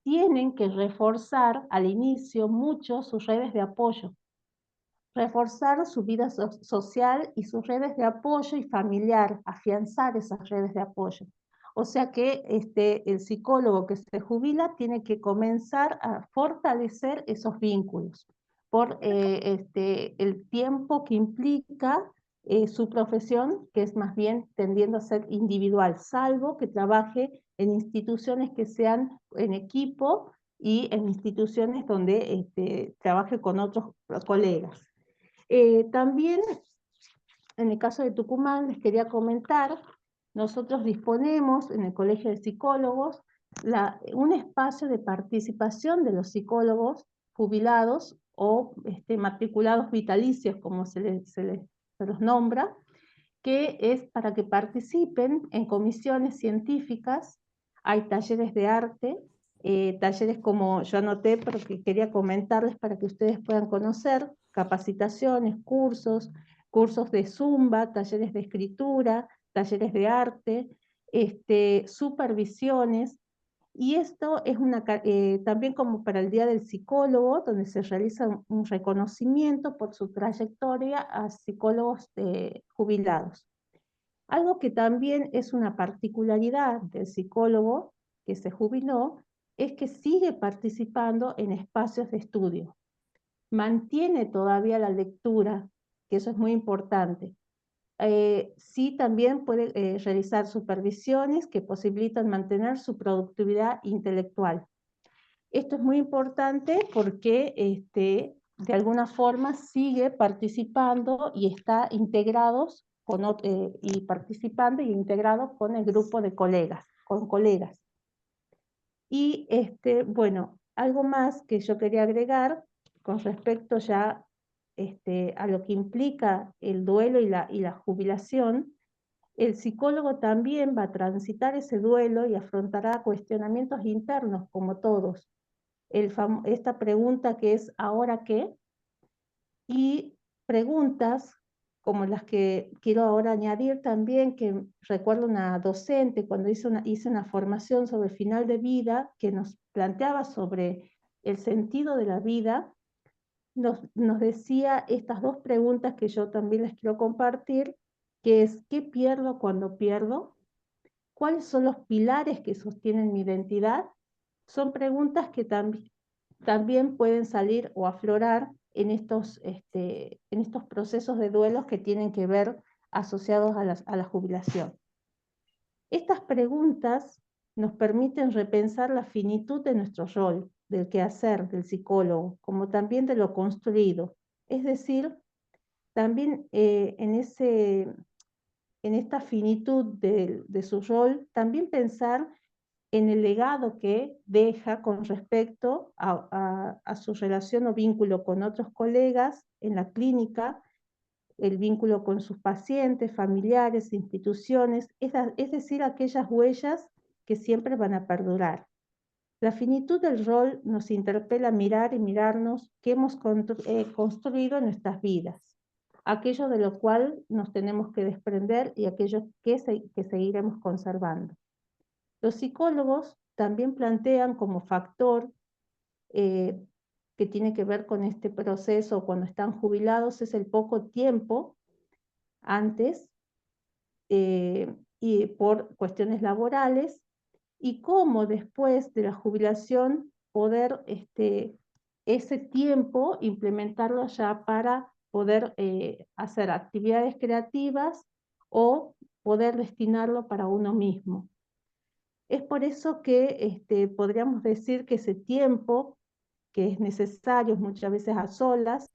tienen que reforzar al inicio mucho sus redes de apoyo, reforzar su vida social y sus redes de apoyo y familiar, afianzar esas redes de apoyo. O sea que el psicólogo que se jubila tiene que comenzar a fortalecer esos vínculos por el tiempo que implica su profesión, que es más bien tendiendo a ser individual, salvo que trabaje en instituciones que sean en equipo y en instituciones donde trabaje con otros colegas. También, en el caso de Tucumán, les quería comentar, nosotros disponemos en el Colegio de Psicólogos un espacio de participación de los psicólogos jubilados o matriculados vitalicios, como se los nombra, que es para que participen en comisiones científicas. Hay talleres de arte, talleres como yo anoté, pero que quería comentarles para que ustedes puedan conocer, capacitaciones, cursos de zumba, talleres de escritura, talleres de arte, supervisiones. Y esto es también como para el Día del Psicólogo, donde se realiza un reconocimiento por su trayectoria a psicólogos jubilados. Algo que también es una particularidad del psicólogo que se jubiló es que sigue participando en espacios de estudio. Mantiene todavía la lectura, que eso es muy importante. Sí, también puede realizar supervisiones que posibilitan mantener su productividad intelectual. Esto es muy importante porque de alguna forma sigue participando y está integrado y participando y integrado con el grupo de colegas, con colegas. Y bueno, algo más que yo quería agregar con respecto ya a lo que implica el duelo y la jubilación. El psicólogo también va a transitar ese duelo y afrontará cuestionamientos internos, como todos. Esta pregunta que es ¿ahora qué? Y preguntas como las que quiero ahora añadir también, que recuerdo una docente cuando hice una formación sobre final de vida, que nos planteaba sobre el sentido de la vida, nos decía estas dos preguntas que yo también les quiero compartir, que es ¿qué pierdo cuando pierdo? ¿Cuáles son los pilares que sostienen mi identidad? Son preguntas que también pueden salir o aflorar en estos procesos de duelos que tienen que ver asociados a la jubilación. Estas preguntas nos permiten repensar la finitud de nuestro rol, del quehacer del psicólogo, como también de lo construido. Es decir, también en esta finitud de su rol, también pensar en el legado que deja con respecto a su relación o vínculo con otros colegas en la clínica, el vínculo con sus pacientes, familiares, instituciones, es decir, aquellas huellas que siempre van a perdurar. La finitud del rol nos interpela a mirar y mirarnos qué hemos construido en nuestras vidas, aquello de lo cual nos tenemos que desprender y aquello que seguiremos conservando. Los psicólogos también plantean como factor que tiene que ver con este proceso cuando están jubilados es el poco tiempo antes y por cuestiones laborales, y cómo después de la jubilación poder ese tiempo implementarlo ya para poder hacer actividades creativas o poder destinarlo para uno mismo. Es por eso que podríamos decir que ese tiempo que es necesario muchas veces a solas,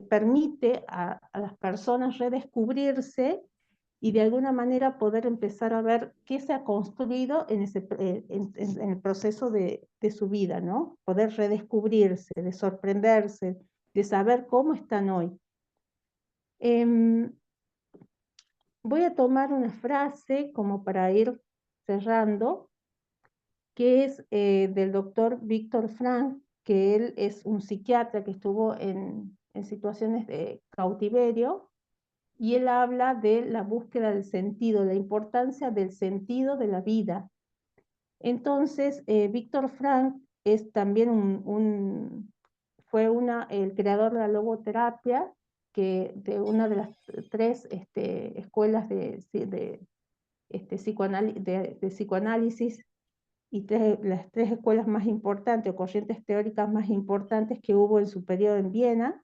permite a las personas redescubrirse y de alguna manera poder empezar a ver qué se ha construido en el proceso de su vida, ¿no? Poder redescubrirse, de sorprenderse, de saber cómo están hoy. Voy a tomar una frase como para ir cerrando, que es del doctor Víctor Frank, que él es un psiquiatra que estuvo en situaciones de cautiverio, y él habla de la búsqueda del sentido, la importancia del sentido de la vida. Entonces, Víctor Frank es también fue el creador de la logoterapia, de una de las tres escuelas de psicoanálisis y las tres escuelas más importantes o corrientes teóricas más importantes que hubo en su periodo en Viena,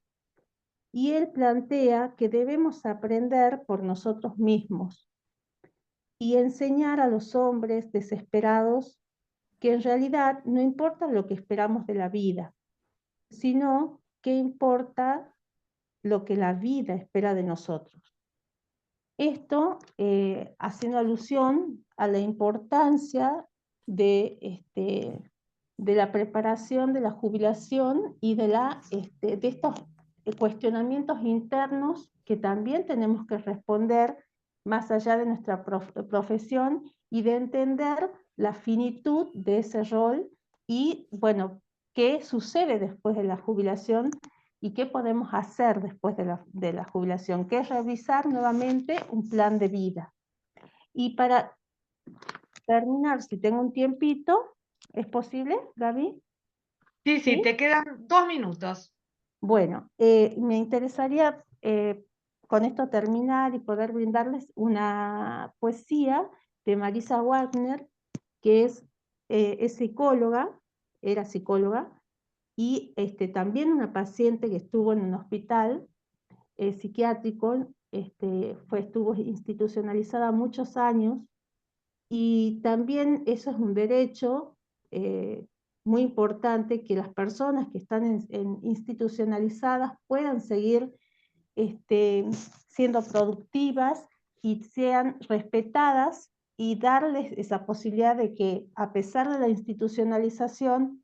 y él plantea que debemos aprender por nosotros mismos y enseñar a los hombres desesperados que en realidad no importa lo que esperamos de la vida, sino que importa lo que la vida espera de nosotros. Esto haciendo alusión a la importancia de la preparación de la jubilación y de estos cuestionamientos internos que también tenemos que responder más allá de nuestra profesión y de entender la finitud de ese rol y, bueno, qué sucede después de la jubilación y qué podemos hacer después de la jubilación, que es revisar nuevamente un plan de vida. Y para terminar, si tengo un tiempito, ¿es posible, Gaby? Sí, sí, te quedan 2 minutos. Bueno, me interesaría con esto terminar y poder brindarles una poesía de Marisa Wagner, que es psicóloga, era psicóloga, y también una paciente que estuvo en un hospital psiquiátrico, estuvo institucionalizada muchos años, y también eso es un derecho muy importante, que las personas que están institucionalizadas puedan seguir siendo productivas y sean respetadas, y darles esa posibilidad de que, a pesar de la institucionalización,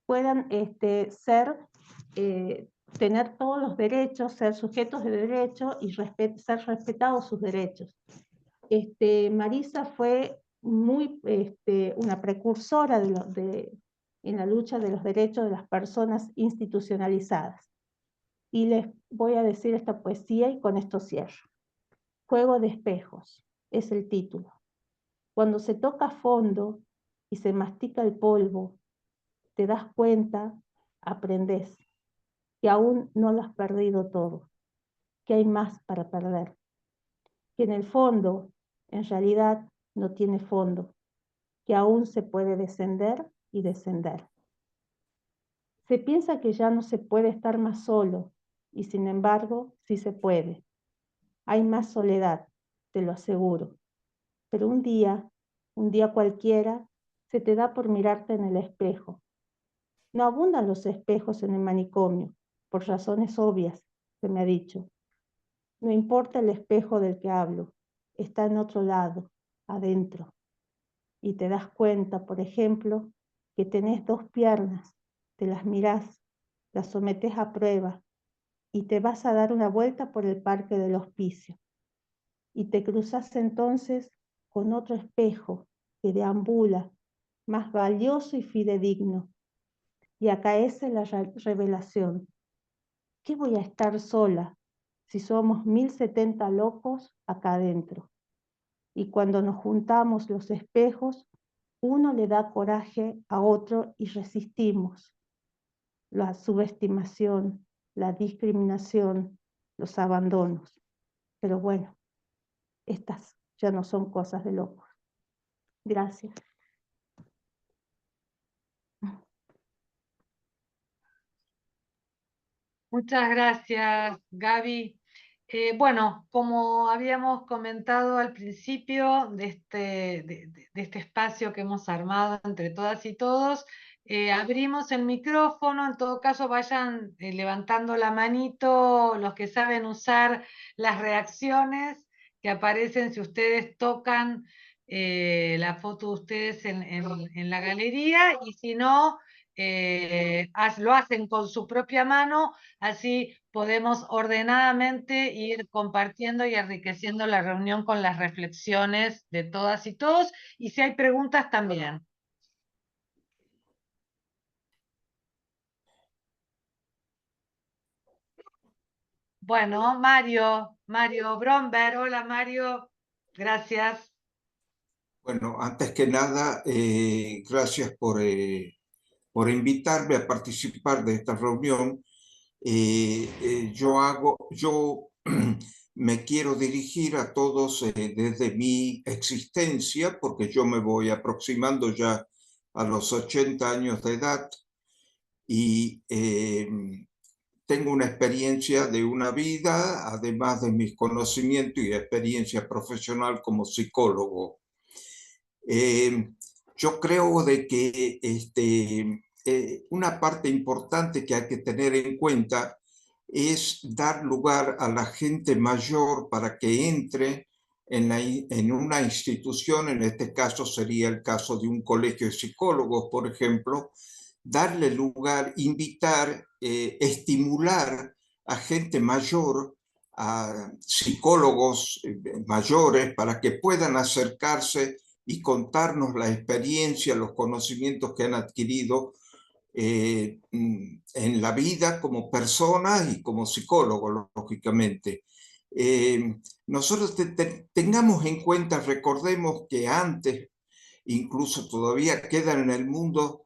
puedan tener todos los derechos, ser sujetos de derecho y ser respetados sus derechos. Marisa fue una precursora en la lucha de los derechos de las personas institucionalizadas. Y les voy a decir esta poesía y con esto cierro. Juego de espejos es el título. Cuando se toca a fondo y se mastica el polvo, te das cuenta, aprendes, que aún no lo has perdido todo, que hay más para perder, que en el fondo, en realidad, no tiene fondo, que aún se puede descender y descender. Se piensa que ya no se puede estar más solo, y sin embargo, sí se puede. Hay más soledad, te lo aseguro. Pero un día cualquiera, se te da por mirarte en el espejo. No abundan los espejos en el manicomio, por razones obvias, se me ha dicho. No importa el espejo del que hablo, está en otro lado, adentro. Y te das cuenta, por ejemplo, que tenés 2 piernas, te las mirás, las sometés a prueba y te vas a dar una vuelta por el parque del hospicio. Y te cruzas entonces con otro espejo que deambula, más valioso y fidedigno. Y acaece la revelación. ¿Qué voy a estar sola si somos 1070 locos acá adentro? Y cuando nos juntamos los espejos, uno le da coraje a otro y resistimos la subestimación, la discriminación, los abandonos. Pero bueno, estas ya no son cosas de locos. Gracias. Muchas gracias, Gaby. Bueno, como habíamos comentado al principio de este espacio que hemos armado entre todas y todos, abrimos el micrófono. En todo caso, vayan levantando la manito los que saben usar las reacciones que aparecen si ustedes tocan la foto de ustedes en la galería, y si no, lo hacen con su propia mano. Así podemos ordenadamente ir compartiendo y enriqueciendo la reunión con las reflexiones de todas y todos, y si hay preguntas también. Bueno, Mario Bromberg. Hola, Mario. Gracias. Bueno, antes que nada, gracias por invitarme a participar de esta reunión. Yo me quiero dirigir a todos desde mi existencia, porque yo me voy aproximando ya a los 80 años de edad y tengo una experiencia de una vida, además de mis conocimientos y experiencia profesional como psicólogo. Yo creo de que una parte importante que hay que tener en cuenta es dar lugar a la gente mayor para que entre en una institución. En este caso sería el caso de un colegio de psicólogos, por ejemplo, darle lugar, invitar, estimular a gente mayor, a psicólogos mayores, para que puedan acercarse y contarnos la experiencia, los conocimientos que han adquirido en la vida como personas y como psicólogos, lógicamente. Nosotros tengamos en cuenta, recordemos que antes, incluso todavía quedan en el mundo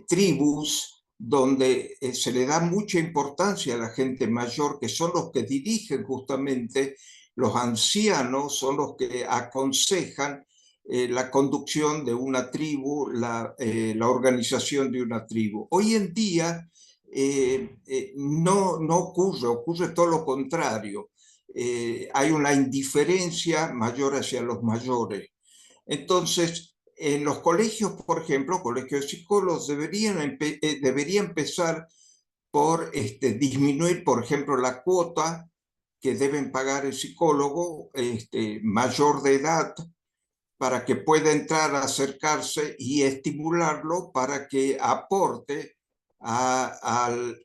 tribus donde se le da mucha importancia a la gente mayor, que son los que dirigen justamente. Los ancianos son los que aconsejan la conducción de una tribu, la organización de una tribu. Hoy en día no ocurre todo lo contrario. Hay una indiferencia mayor hacia los mayores. Entonces, en los colegios, por ejemplo, colegios de psicólogos debería empezar por disminuir, por ejemplo, la cuota que deben pagar el psicólogo mayor de edad para que pueda entrar, acercarse y estimularlo para que aporte al,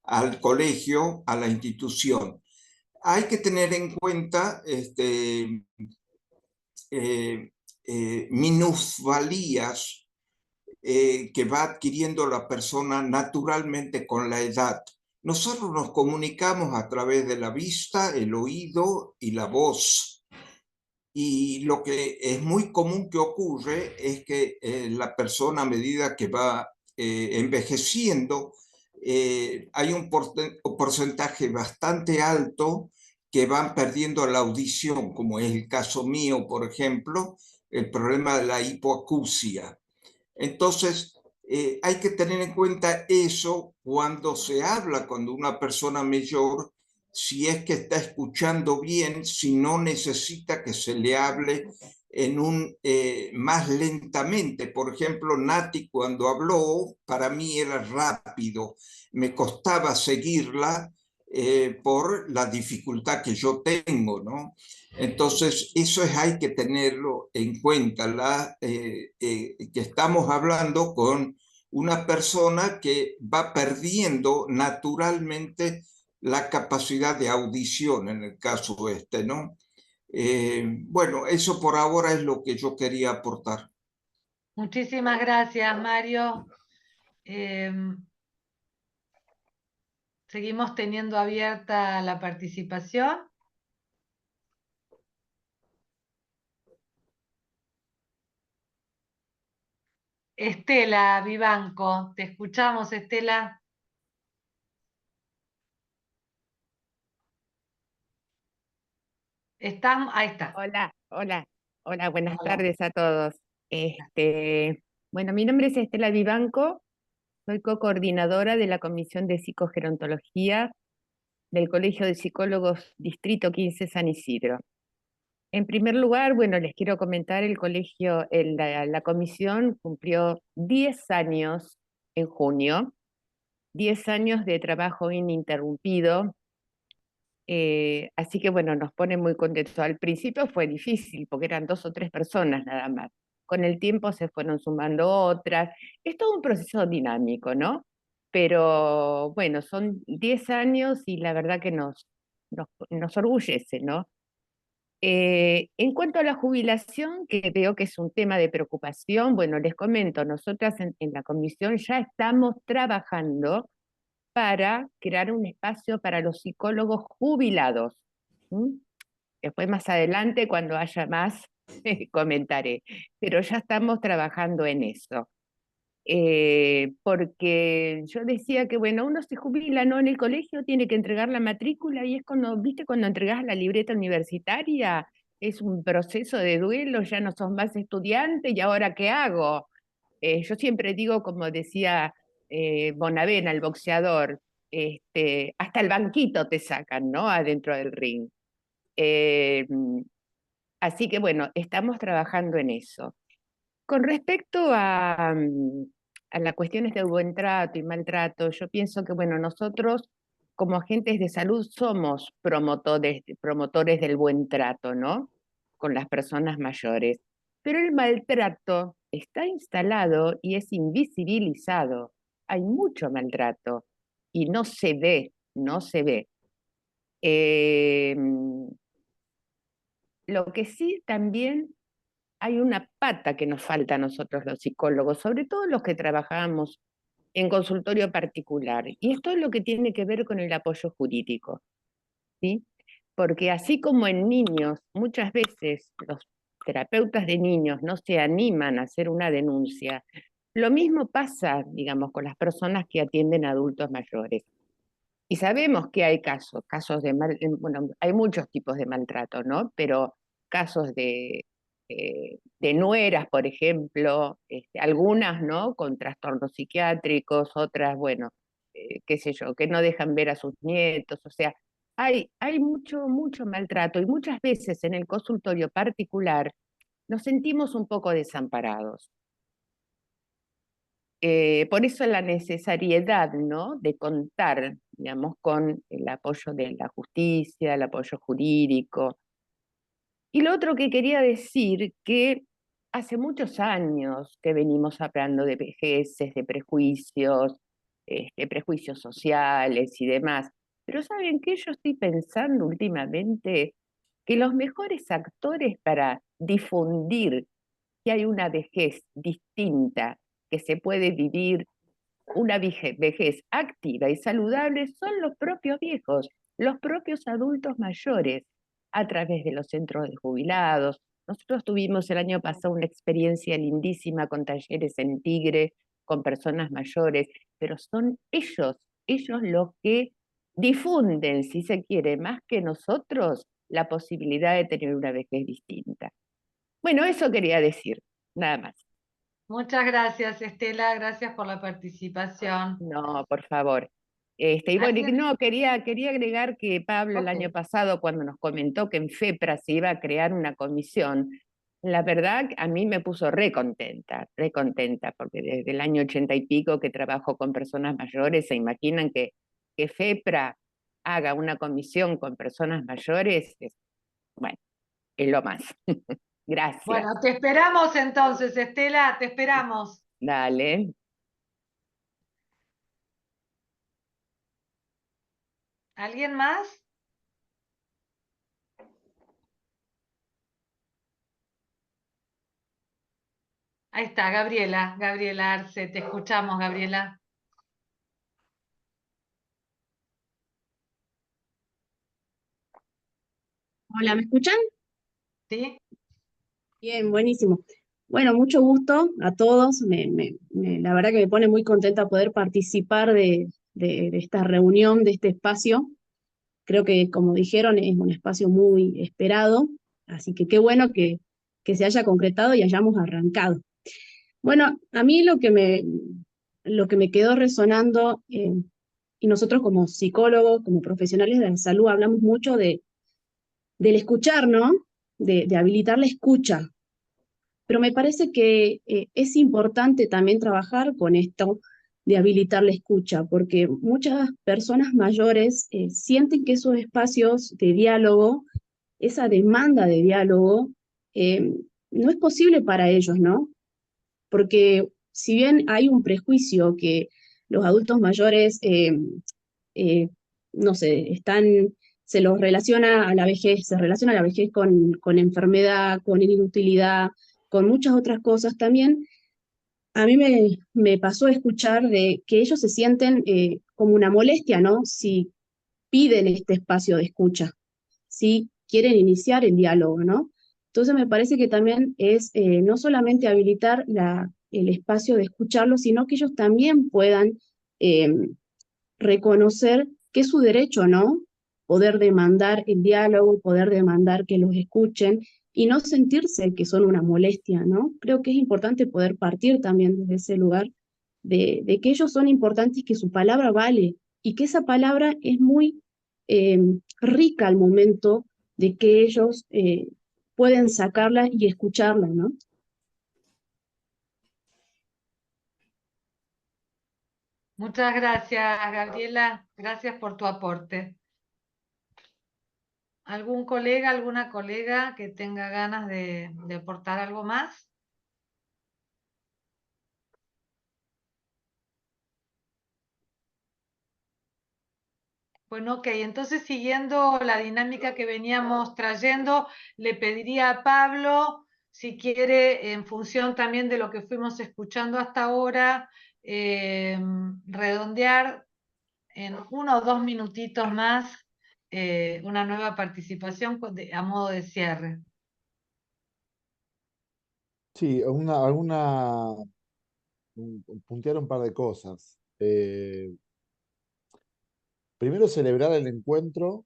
al colegio, a la institución. Hay que tener en cuenta minusvalías que va adquiriendo la persona naturalmente con la edad. Nosotros nos comunicamos a través de la vista, el oído y la voz. Y lo que es muy común que ocurre es que la persona, a medida que va envejeciendo, hay un porcentaje bastante alto que van perdiendo la audición, como es el caso mío, por ejemplo, el problema de la hipoacusia. Entonces, hay que tener en cuenta eso cuando se habla con una persona mayor, si es que está escuchando bien, si no necesita que se le hable más lentamente. Por ejemplo, Nati cuando habló, para mí era rápido, me costaba seguirla por la dificultad que yo tengo, ¿no? Entonces, eso hay que tenerlo en cuenta, que estamos hablando con una persona que va perdiendo naturalmente la capacidad de audición en el caso ¿no? Bueno, eso por ahora es lo que yo quería aportar. Muchísimas gracias, Mario. Seguimos teniendo abierta la participación. Estela Vivanco, te escuchamos, Estela. Ahí está. Hola, buenas Hola. tardes a todos. Bueno, mi nombre es Estela Vivanco, soy co-coordinadora de la Comisión de Psicogerontología del Colegio de Psicólogos Distrito 15 San Isidro. En primer lugar, bueno, les quiero comentar, el colegio, la comisión cumplió 10 años en junio, 10 años de trabajo ininterrumpido. Así que bueno, nos pone muy contentos. Al principio fue difícil porque eran 2 o 3 personas nada más. Con el tiempo se fueron sumando otras. Es todo un proceso dinámico, ¿no? Pero bueno, son 10 años y la verdad que nos orgullece, ¿no? En cuanto a la jubilación, que veo que es un tema de preocupación, bueno, les comento, nosotras en la comisión ya estamos trabajando para crear un espacio para los psicólogos jubilados. Después más adelante, cuando haya más, comentaré, pero ya estamos trabajando en eso. Porque yo decía que, bueno, uno se jubila, ¿no? En el colegio tiene que entregar la matrícula y es cuando, ¿viste? Cuando entregas la libreta universitaria, es un proceso de duelo, ya no sos más estudiante y ahora ¿qué hago? Yo siempre digo, como decía Bonavena, el boxeador, hasta el banquito te sacan, ¿no? Adentro del ring. Así que bueno, estamos trabajando en eso. Con respecto a las cuestiones de buen trato y maltrato, yo pienso que, bueno, nosotros como agentes de salud somos promotores del buen trato, ¿no? Con las personas mayores. Pero el maltrato está instalado y es invisibilizado. Hay mucho maltrato y no se ve, no se ve. Lo que sí también hay una pata que nos falta a nosotros los psicólogos, sobre todo los que trabajamos en consultorio particular. Y esto es lo que tiene que ver con el apoyo jurídico, ¿sí? Porque así como en niños, muchas veces los terapeutas de niños no se animan a hacer una denuncia, lo mismo pasa, digamos, con las personas que atienden a adultos mayores. Y sabemos que hay casos de bueno, hay muchos tipos de maltrato, ¿no? Pero casos de nueras, por ejemplo, algunas, ¿no? Con trastornos psiquiátricos, otras, bueno, qué sé yo, que no dejan ver a sus nietos, o sea, hay mucho maltrato y muchas veces en el consultorio particular nos sentimos un poco desamparados. Por eso la necesariedad, ¿no?, de contar, digamos, con el apoyo de la justicia, el apoyo jurídico. Y lo otro que quería decir, que hace muchos años que venimos hablando de vejeces, de prejuicios, prejuicios sociales y demás, pero ¿saben qué? Yo estoy pensando últimamente que los mejores actores para difundir que hay una vejez distinta, que se puede vivir una vejez activa y saludable, son los propios viejos, los propios adultos mayores, a través de los centros de jubilados. Nosotros tuvimos el año pasado una experiencia lindísima con talleres en Tigre, con personas mayores, pero son ellos los que difunden, si se quiere, más que nosotros, la posibilidad de tener una vejez distinta. Bueno, eso quería decir, nada más. Muchas gracias, Estela, gracias por la participación. No, por favor. Y bueno, ¿Alguien? no, quería agregar que Pablo el Ok. año pasado, cuando nos comentó que en FEPRA se iba a crear una comisión, la verdad a mí me puso re contenta, porque desde el año 80 y pico que trabajo con personas mayores, se imaginan que FEPRA haga una comisión con personas mayores, bueno, es lo más. Gracias. Bueno, te esperamos entonces, Estela, te esperamos. Dale. ¿Alguien más? Ahí está, Gabriela Arce, te escuchamos, Gabriela. Hola, ¿me escuchan? ¿Sí? Bien, buenísimo. Bueno, mucho gusto a todos. La verdad que me pone muy contenta poder participar de esta reunión, de este espacio. Creo que, como dijeron, es un espacio muy esperado, así que qué bueno que se haya concretado y hayamos arrancado. Bueno, a mí lo que me quedó resonando, y nosotros como psicólogos, como profesionales de la salud, hablamos mucho del escuchar, ¿no? De habilitar la escucha. Pero me parece que es importante también trabajar con esto de habilitar la escucha, porque muchas personas mayores sienten que esos espacios de diálogo, esa demanda de diálogo, eh, no es posible para ellos, ¿no? Porque si bien hay un prejuicio que los adultos mayores, eh, no sé, se los relaciona a la vejez, se relaciona a la vejez con enfermedad, con inutilidad, con muchas otras cosas también. A mí me pasó a escuchar de que ellos se sienten como una molestia, ¿no? Si piden este espacio de escucha, si quieren iniciar el diálogo, ¿no? Entonces me parece que también es no solamente habilitar el espacio de escucharlo, sino que ellos también puedan eh, reconocer que es su derecho, ¿no? Poder demandar el diálogo, poder demandar que los escuchen y no sentirse que son una molestia, ¿no? Creo que es importante poder partir también desde ese lugar de que ellos son importantes y que su palabra vale y que esa palabra es muy eh, rica al momento de que ellos pueden sacarla y escucharla, ¿no? Muchas gracias, Gabriela. Gracias por tu aporte. ¿Algún colega, alguna colega que tenga ganas de aportar algo más? Bueno, ok, entonces siguiendo la dinámica que veníamos trayendo, le pediría a Pablo, si quiere, en función también de lo que fuimos escuchando hasta ahora, redondear en 1 o 2 minutitos más una nueva participación a modo de cierre. Sí, puntear un par de cosas. Primero, celebrar el encuentro,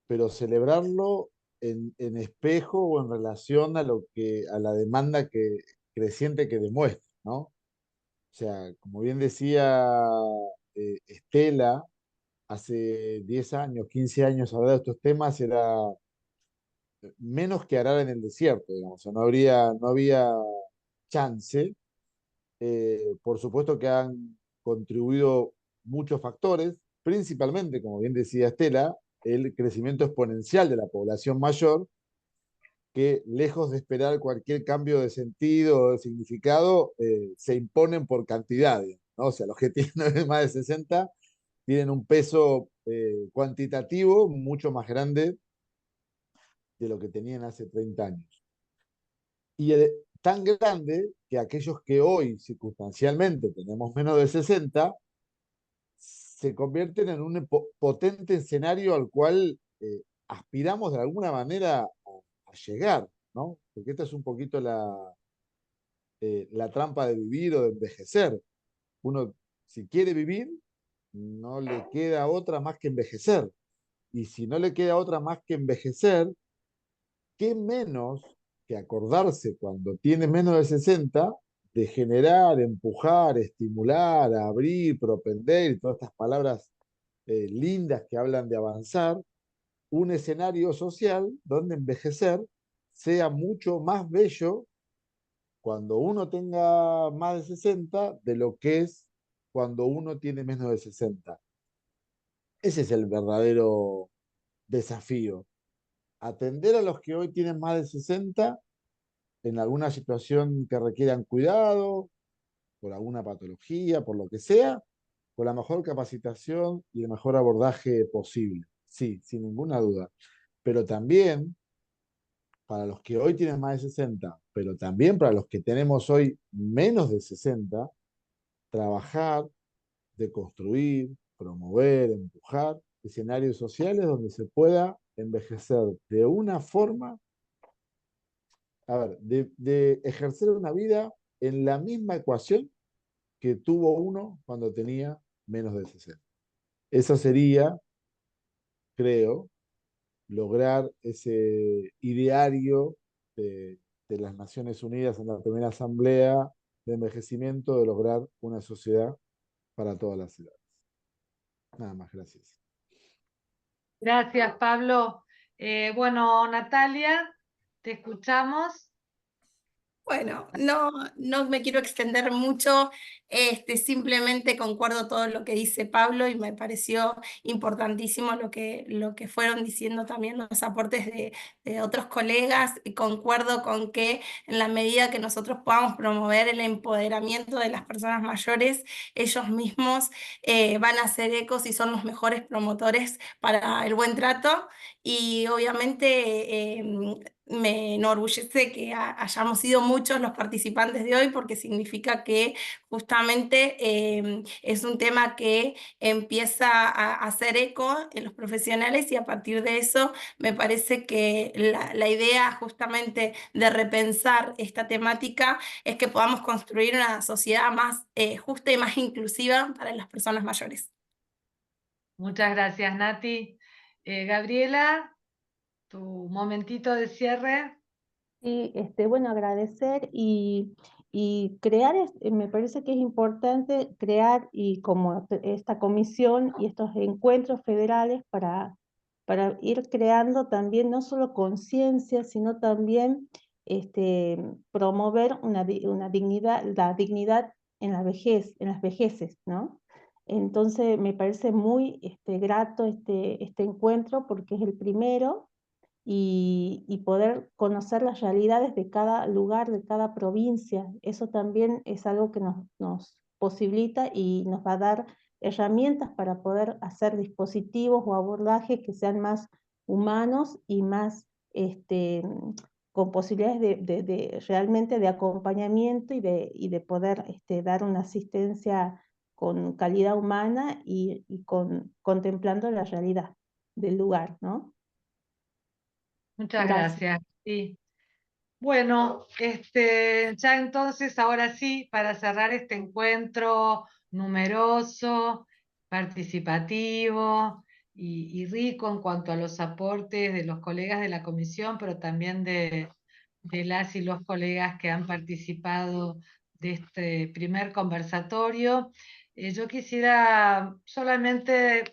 pero celebrarlo en espejo o en relación a la demanda creciente que demuestra, ¿no? O sea, como bien decía Estela, hace 10 años, 15 años hablar de estos temas era menos que arar en el desierto, digamos, o sea, no había chance. Por supuesto que han contribuido muchos factores, principalmente, como bien decía Estela, el crecimiento exponencial de la población mayor, que lejos de esperar cualquier cambio de sentido o de significado, se imponen por cantidad, ¿no? O sea, los que tienen más de 60 tienen un peso cuantitativo mucho más grande de lo que tenían hace 30 años. Y tan grande que aquellos que hoy circunstancialmente tenemos menos de 60 se convierten en un potente escenario al cual aspiramos de alguna manera a llegar, ¿no? Porque esta es un poquito la trampa de vivir o de envejecer. Uno, si quiere vivir, no le queda otra más que envejecer. Y si no le queda otra más que envejecer, ¿qué menos que acordarse cuando tiene menos de 60 de generar, empujar, estimular, abrir, propender y todas estas palabras lindas que hablan de avanzar, un escenario social donde envejecer sea mucho más bello cuando uno tenga más de 60 de lo que es cuando uno tiene menos de 60? Ese es el verdadero desafío. Atender a los que hoy tienen más de 60 en alguna situación que requieran cuidado, por alguna patología, por lo que sea, con la mejor capacitación y el mejor abordaje posible. Sí, sin ninguna duda. Pero también para los que hoy tienen más de 60, pero también para los que tenemos hoy menos de 60, trabajar, de construir, promover, empujar escenarios sociales donde se pueda envejecer de una forma, a ver, de ejercer una vida en la misma ecuación que tuvo uno cuando tenía menos de 60. Eso sería, creo, lograr ese ideario de las Naciones Unidas en la primera asamblea de envejecimiento, de lograr una sociedad para todas las edades. Nada más, gracias. Gracias, Pablo. Bueno, Natalia, te escuchamos. Bueno, no me quiero extender mucho, simplemente concuerdo todo lo que dice Pablo y me pareció importantísimo lo que fueron diciendo también los aportes de otros colegas, y concuerdo con que en la medida que nosotros podamos promover el empoderamiento de las personas mayores, ellos mismos van a hacer ecos y son los mejores promotores para el buen trato. Y obviamente me enorgullece que hayamos sido muchos los participantes de hoy, porque significa que justamente es un tema que empieza a hacer eco en los profesionales, y a partir de eso me parece que la idea justamente de repensar esta temática es que podamos construir una sociedad más justa y más inclusiva para las personas mayores. Muchas gracias, Nati. Gabriela, tu momentito de cierre. Sí, bueno, agradecer y crear, me parece que es importante crear y como esta comisión y estos encuentros federales para ir creando también no solo conciencia, sino también promover una dignidad, la dignidad en la vejez, en las vejeces, ¿no? Entonces me parece muy grato este encuentro, porque es el primero, y poder conocer las realidades de cada lugar, de cada provincia. Eso también es algo que nos posibilita y nos va a dar herramientas para poder hacer dispositivos o abordajes que sean más humanos y más con posibilidades realmente de acompañamiento y de poder dar una asistencia con calidad humana y contemplando la realidad del lugar, ¿no? Muchas Gracias. gracias. Sí. Bueno, ya entonces, ahora sí, para cerrar este encuentro numeroso, participativo y rico en cuanto a los aportes de los colegas de la comisión, pero también de las y los colegas que han participado de este primer conversatorio, yo quisiera solamente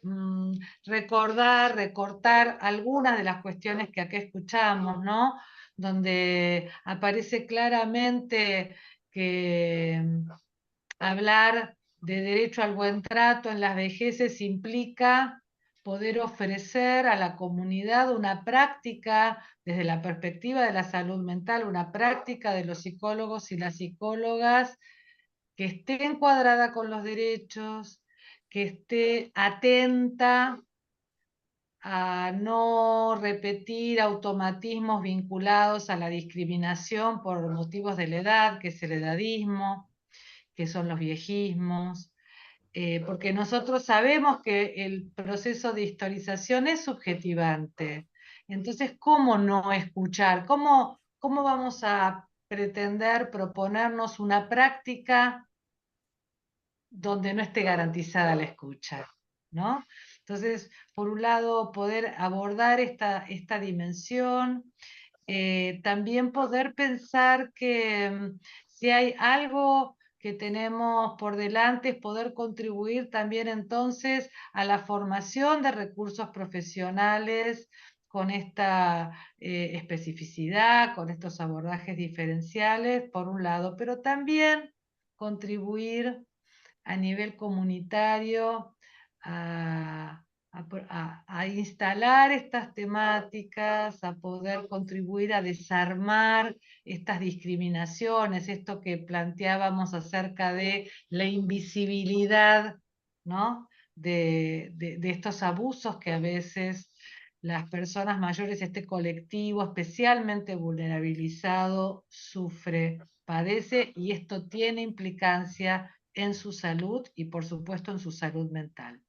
recordar, recortar algunas de las cuestiones que acá escuchamos, ¿no? Donde aparece claramente que hablar de derecho al buen trato en las vejeces implica poder ofrecer a la comunidad una práctica desde la perspectiva de la salud mental, una práctica de los psicólogos y las psicólogas que esté encuadrada con los derechos, que esté atenta a no repetir automatismos vinculados a la discriminación por motivos de la edad, que es el edadismo, que son los viejismos, porque nosotros sabemos que el proceso de historización es subjetivante. Entonces, ¿cómo no escuchar? ¿Cómo vamos a pretender proponernos una práctica donde no esté garantizada la escucha, ¿no? Entonces, por un lado, poder abordar esta dimensión, también poder pensar que si hay algo que tenemos por delante es poder contribuir también entonces a la formación de recursos profesionales con esta especificidad, con estos abordajes diferenciales, por un lado, pero también contribuir a nivel comunitario a instalar estas temáticas, a poder contribuir a desarmar estas discriminaciones, esto que planteábamos acerca de la invisibilidad, ¿no? de estos abusos que a veces las personas mayores, este colectivo especialmente vulnerabilizado, sufre, padece, y esto tiene implicancia en su salud y por supuesto en su salud mental.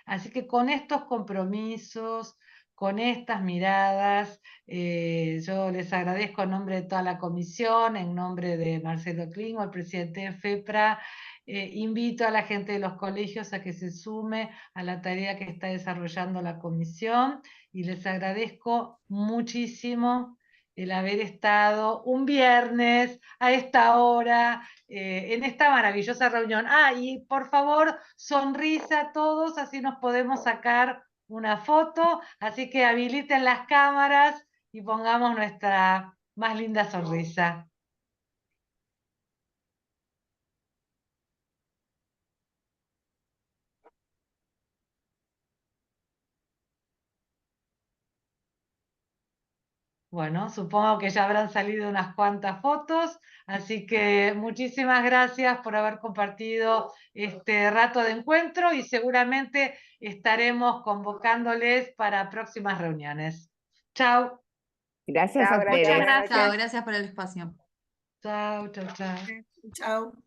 Así que con estos compromisos, con estas miradas, yo les agradezco en nombre de toda la comisión, en nombre de Marcelo Klingo, el presidente de FEPRA, invito a la gente de los colegios a que se sume a la tarea que está desarrollando la comisión y les agradezco muchísimo el haber estado un viernes a esta hora en esta maravillosa reunión. Y por favor, sonrisa a todos, así nos podemos sacar una foto, así que habiliten las cámaras y pongamos nuestra más linda sonrisa. Bueno, supongo que ya habrán salido unas cuantas fotos, así que muchísimas gracias por haber compartido este rato de encuentro y seguramente estaremos convocándoles para próximas reuniones. Chao. Gracias a ustedes. Muchas gracias. Chao, gracias por el espacio. Chao, chao, chao. Chao.